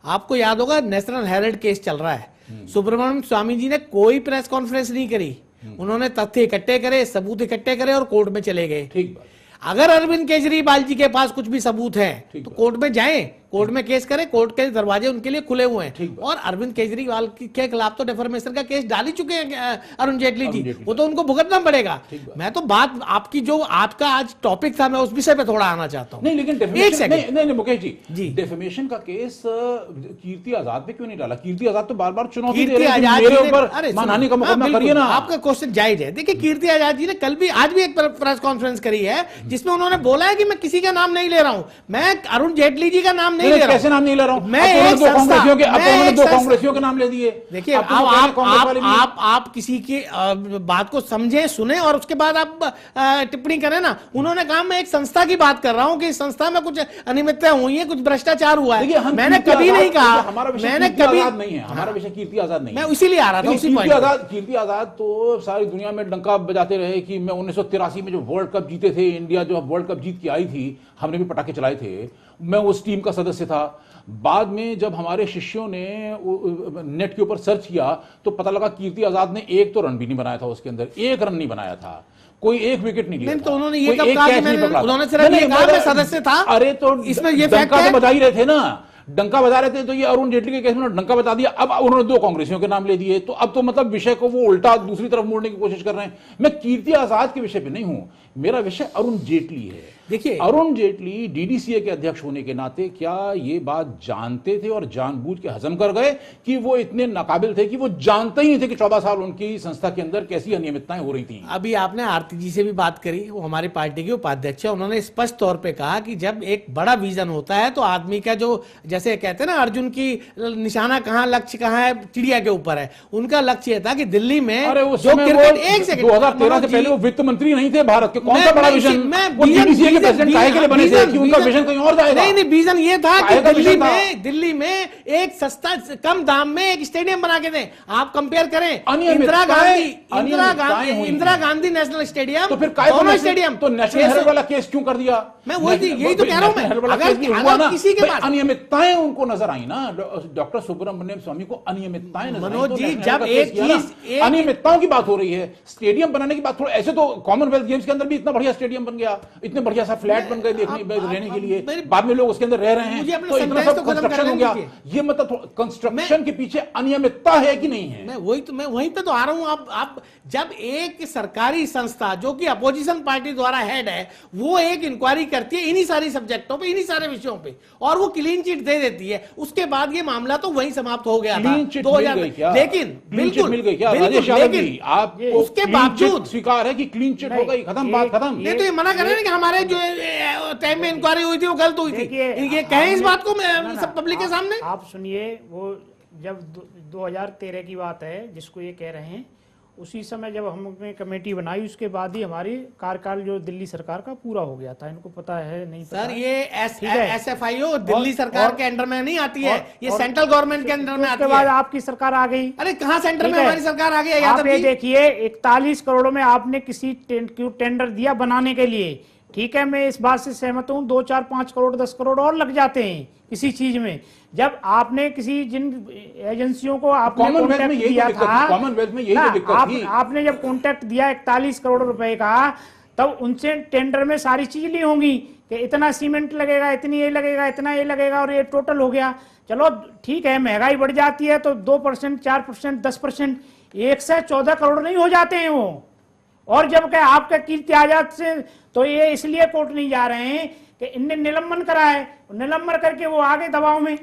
आपको याद होगा नेशनल हेराल्ड केस चल रहा है, सुब्रमण्यम स्वामी जी ने कोई प्रेस कॉन्फ्रेंस नहीं करी, उन्होंने तथ्य इकट्ठे करे, सबूत इकट्ठे करे और कोर्ट में चले गए। ठीक, अगर अरविंद केजरीवाल जी के पास कुछ भी सबूत है तो कोर्ट में जाएं, कोर्ट में केस करें, कोर्ट के दरवाजे उनके लिए खुले हुए हैं। और अरविंद केजरीवाल के खिलाफ तो डिफॉर्मेशन का केस डाल ही चुके हैं अरुण जेटली जी, वो तो उनको भुगतना पड़ेगा। मैं तो बात आपकी जो आपका आज टॉपिक था, मैं उस विषय पे थोड़ा आना चाहता हूँ। नहीं, लेकिन एक सेकंड, नहीं मुकेश जी, डेफेमेशन का केस कीर्ति आजाद पे क्यों नहीं डाला? कीर्ति आजाद तो बार बार चुनौती दे रहे हैं मेरे ऊपर मानहानि का मुकदमा करिए ना। आपका क्वेश्चन जायज है। देखिए, कीर्ति आजाद जी ने कल भी, आज भी एक प्रेस कॉन्फ्रेंस करी है जिसमें उन्होंने बोला है कि मैं किसी का नाम नहीं ले रहा हूं, मैं अरुण जेटली जी का नाम नहीं ले रहा हूं। कैसे नाम नहीं ले रहा हूं? मैं एक दो कांग्रेसियों के नाम ले दिए। देखिए, आप किसी की बात को समझे, सुने और उसके बाद आप टिप्पणी करें ना। उन्होंने कहा मैं एक संस्था की बात कर रहा हूं कि इस संस्था में कुछ अनियमितता हुई है, कुछ भ्रष्टाचार हुआ है। मैंने कभी नहीं कहा, मैंने कभी नहीं है, हमारा विषय कीर्ति आजाद नहीं है। मैं इसीलिए आ रहा था उसी पॉइंट। कीर्ति आजाद तो सारी दुनिया में डंका बजाते रहे कि मैं 1983 में जो वर्ल्ड कप जीते थे, इंडिया जो वर्ल्ड कप जीत के आई थी, हमने भी पटाखे चलाए थे, मैं उस टीम का सदस्य था। बाद में जब हमारे शिष्यों ने नेट के ऊपर सर्च किया तो पता लगा कीर्ति आजाद ने एक तो रन भी नहीं बनाया था, उसके अंदर एक रन नहीं बनाया था, कोई एक विकेट नहीं लिया। तो उन्होंने ये कब कहा कि उन्होंने सिर्फ ये कहा मैं सदस्य था? अरे तो इसमें ये फैक्ट तो बजा ही रहे थे ना, डंका बजा रहे थे, तो ये अरुण जेटली के केस में डंका बता दिया। अब उन्होंने 2 कांग्रेसियों के नाम ले दिए, तो अब तो मतलब विषय को वो उल्टा दूसरी तरफ मोड़ने की कोशिश कर रहे हैं। मैं कीर्ति आजाद के विषय पे नहीं हूं, मेरा विषय अरुण जेटली है। देखिए, अरुण जेटली डीडीसीए के अध्यक्ष होने के नाते क्या ये बात जानते थे और जानबूझ के हजम कर गए कि वो इतने नाकाबिल थे कि वो जानते ही नहीं थे कि 14 साल उनकी संस्था के अंदर कैसी अनियमितताएं हो रही थी? अभी आपने आरती जी से भी बात करी, वो हमारी पार्टी के उपाध्यक्ष है, उन्होंने स्पष्ट तौर पे कहा कि जब एक बड़ा विजन होता है तो आदमी का जो, जैसे कहते हैं ना, अर्जुन की निशाना कहां, लक्ष्य कहां है, चिड़िया के ऊपर है। उनका लक्ष्य यह था कि दिल्ली में जो क्रिकेट, एक सेकंड, 2013 से पहले वो वित्त मंत्री नहीं थे भारत के, कौन सा बड़ा विजन? प्रेसिडेंट काहे के लिए बने थे कि उनका विजन कहीं और जाएगा? नहीं, विजन ये था कि काहे का विजन था? दिल्ली में एक सस्ता कम दाम में एक स्टेडियम बना के दें। आप कंपेयर करें इंदिरा गांधी नेशनल स्टेडियम, तो फिर दोनों स्टेडियम, तो नेशनल हेराल्ड वाला केस क्यों कर दिया? मैं यही तो कह रहा हूं मैं। अगर किसी के पास अनियमितताएं उनको नजर आई ना, डॉक्टर सुब्रमण्यम स्वामी को अनियमितताएं नजर आई। मनोज जी, तो जब एक चीज अनियमितताओं की बात हो रही है, स्टेडियम बनाने की बात, थोड़ा ऐसे तो कॉमनवेल्थ गेम्स के अंदर भी इतना बढ़िया स्टेडियम बन गया, इतने बढ़िया सा फ्लैट बन गए रहने के लिए, बाद में लोग उसके अंदर रह रहे हैं, तो इतना सब कंस्ट्रक्शन हो गया। ये मतलब कंस्ट्रक्शन के पीछे अनियमितता है कि नहीं है? मैं वहीं पे तो आ रहा हूं। आप जब एक सरकारी संस्था जो कि अपोजिशन पार्टी द्वारा हेड है, वो एक इंक्वायरी करती है इन्हीं सारी सब्जेक्टों पे, इन्हीं सारे विषयों पे, और वो क्लीन चिट दे देती है, उसके बाद ये मामला तो वहीं समाप्त हो गया था 2000। लेकिन बिल्कुल मिल गई क्या राजेश यादव जी? आप उसके बावजूद स्वीकार है कि क्लीन चिट हो गई, खत्म, बात खत्म। नहीं तो ये मना कर रहे हैं कि हमारे जो टाइम में इंक्वायरी हुई थी वो गलत हुई थी। ये कहें इस बात को सब पब्लिक के सामने। आप सुनिए, वो जब 2013 की बात है जिसको ये कह रहे हैं, उसी समय जब हमने कमेटी बनाई, उसके बाद ही हमारी कार्यकाल जो दिल्ली सरकार का पूरा हो गया था। इनको पता है नहीं पता सर? ये SFIO दिल्ली सरकार के अंडर में नहीं आती है, ये सेंट्रल गवर्नमेंट के अंडर में आती है। उसके बाद आपकी सरकार आ गई। अरे कहाँ सेंटर में हमारी सरकार आ गई? आप ये देखिए, 41 करोड़ में आपने किसी टेंडर दिया बनाने के लिए, ठीक है, मैं इस बात से सहमत हूँ, 2, 4, 5 करोड़ 10 करोड़ और लग जाते हैं किसी चीज में। जब आपने किसी जिन एजेंसियों को आपने कॉन्टैक्ट दिया था, कॉमनवेल्थ में यही तो दिक्कत थी। आपने जब कॉन्टैक्ट दिया 41 करोड़ रुपए का, तब उनसे टेंडर में सारी चीज ली होंगी कि इतना सीमेंट लगेगा, इतनी ये लगेगा, इतना ये लगेगा, और ये टोटल हो गया। चलो ठीक है, महंगाई बढ़ जाती है तो 2%, 4%, 10%, 1 से 14 करोड़ नहीं हो जाते हैं वो। और जब क्या आपका कीर्ति आजाद से, तो ये इसलिए कोर्ट नहीं जा रहे हैं कि इनने निलंबन करा है, निलंबन करके वो आगे दबाव में,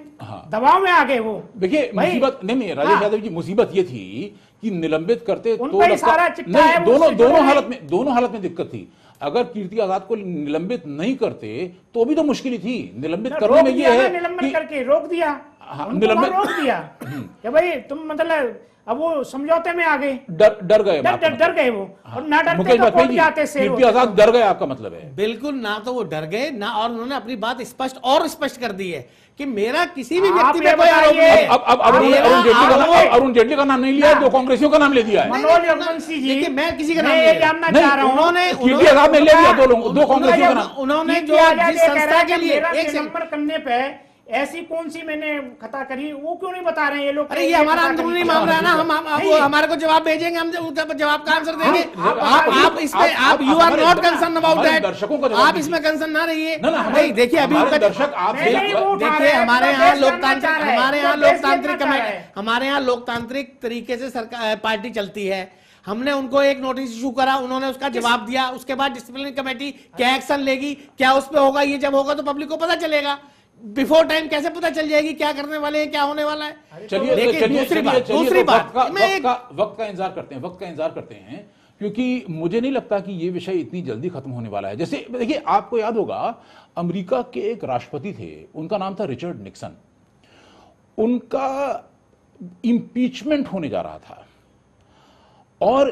दबाव में आगे वो। देखिए मुसीबत नहीं राजेश यादव जी, मुसीबत ये थी कि निलंबित करते तो दोनों हालत में दिक्कत थी। अगर कीर्ति आजाद को निलंबित नहीं करते तो भी तो मुश्किल ही थी। निलंबित करने में ये है निलंबन करके रोक दिया, रोक दिया कि भाई तुम मतलब अब वो समझौते में आ गए, डर गए वो। और ना डरते तो कोर्ट जाते से। कीर्ति आजाद डर गए, आपका मतलब है? बिल्कुल ना, तो वो डर गए ना, और उन्होंने अपनी बात स्पष्ट कर दी है कि मेरा किसी भी व्यक्ति पे कोई आरोप नहीं। अब अरुण जेटली का नाम नहीं लिया, दो कांग्रेसियों का नाम ले दिया है। मनोज रघुवंशी जी, मैं किसी का नाम नहीं जानना चाह रहा हूँ। उन्होंने कीर्ति आजाद ने ले लिया दो कांग्रेसियों का नाम। उन्होंने जो जिस संस्था के लिए एक नंबर करने पे ऐसी कौन सी मैंने खता करी, वो क्यों नहीं बता रहे हैं ये लोग? अरे ये हमारा अंदरूनी मामला है ना, हम हमारे को जवाब भेजेंगे, हम जवाब का आंसर देंगे। आप इसमें आप you are not concern about that, आप इसमें कंसर्न ना रहिए। नहीं देखिए, अभी दर्शक आप देखिए, हमारे यहाँ लोकतांत्रिक तरीके से सरकार पार्टी चलती है। हमने उनको एक नोटिस इशू करा, उन्होंने उसका जवाब दिया, उसके बाद डिसिप्लिनरी कमेटी क्या एक्शन लेगी, क्या उस पर होगा, ये जब होगा तो पब्लिक को पता चलेगा। बिफोर टाइम कैसे पता चल जाएगी क्या करने वाले हैं, क्या होने वाला है? चलिए दूसरी बात वक्त का इंतजार करते हैं, क्योंकि मुझे नहीं लगता कि ये विषय इतनी जल्दी खत्म होने वाला है। जैसे देखिए, आपको याद होगा अमेरिका के एक राष्ट्रपति थे, उनका नाम था रिचर्ड निक्सन। उनका इंपीचमेंट होने जा रहा था और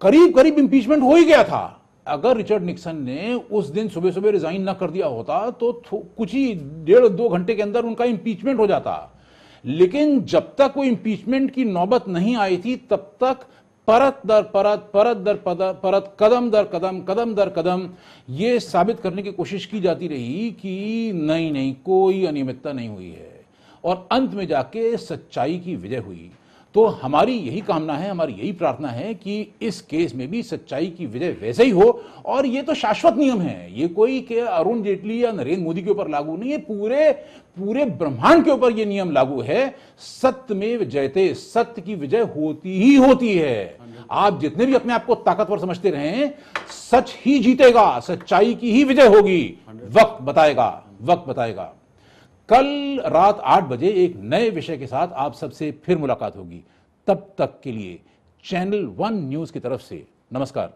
करीब करीब इंपीचमेंट हो ही गया था। अगर रिचर्ड निक्सन ने उस दिन सुबह सुबह रिजाइन ना कर दिया होता तो कुछ ही 1.5-2 घंटे के अंदर उनका इंपीचमेंट हो जाता। लेकिन जब तक वो इंपीचमेंट की नौबत नहीं आई थी, तब तक परत दर परत, कदम दर कदम ये साबित करने की कोशिश की जाती रही कि नहीं कोई अनियमितता नहीं हुई है, और अंत में जाके सच्चाई की विजय हुई। तो हमारी यही कामना है, हमारी यही प्रार्थना है कि इस केस में भी सच्चाई की विजय वैसे ही हो। और ये तो शाश्वत नियम है, ये कोई के अरुण जेटली या नरेंद्र मोदी के ऊपर लागू नहीं है, पूरे ब्रह्मांड के ऊपर ये नियम लागू है। सत्यमेव जयते, सत्य की विजय होती ही होती है। आप जितने भी अपने आप को ताकतवर समझते रहे, सच ही जीतेगा, सच्चाई की ही विजय होगी। वक्त बताएगा। कल रात 8 बजे एक नए विषय के साथ आप सबसे फिर मुलाकात होगी। तब तक के लिए चैनल 1 न्यूज की तरफ से नमस्कार।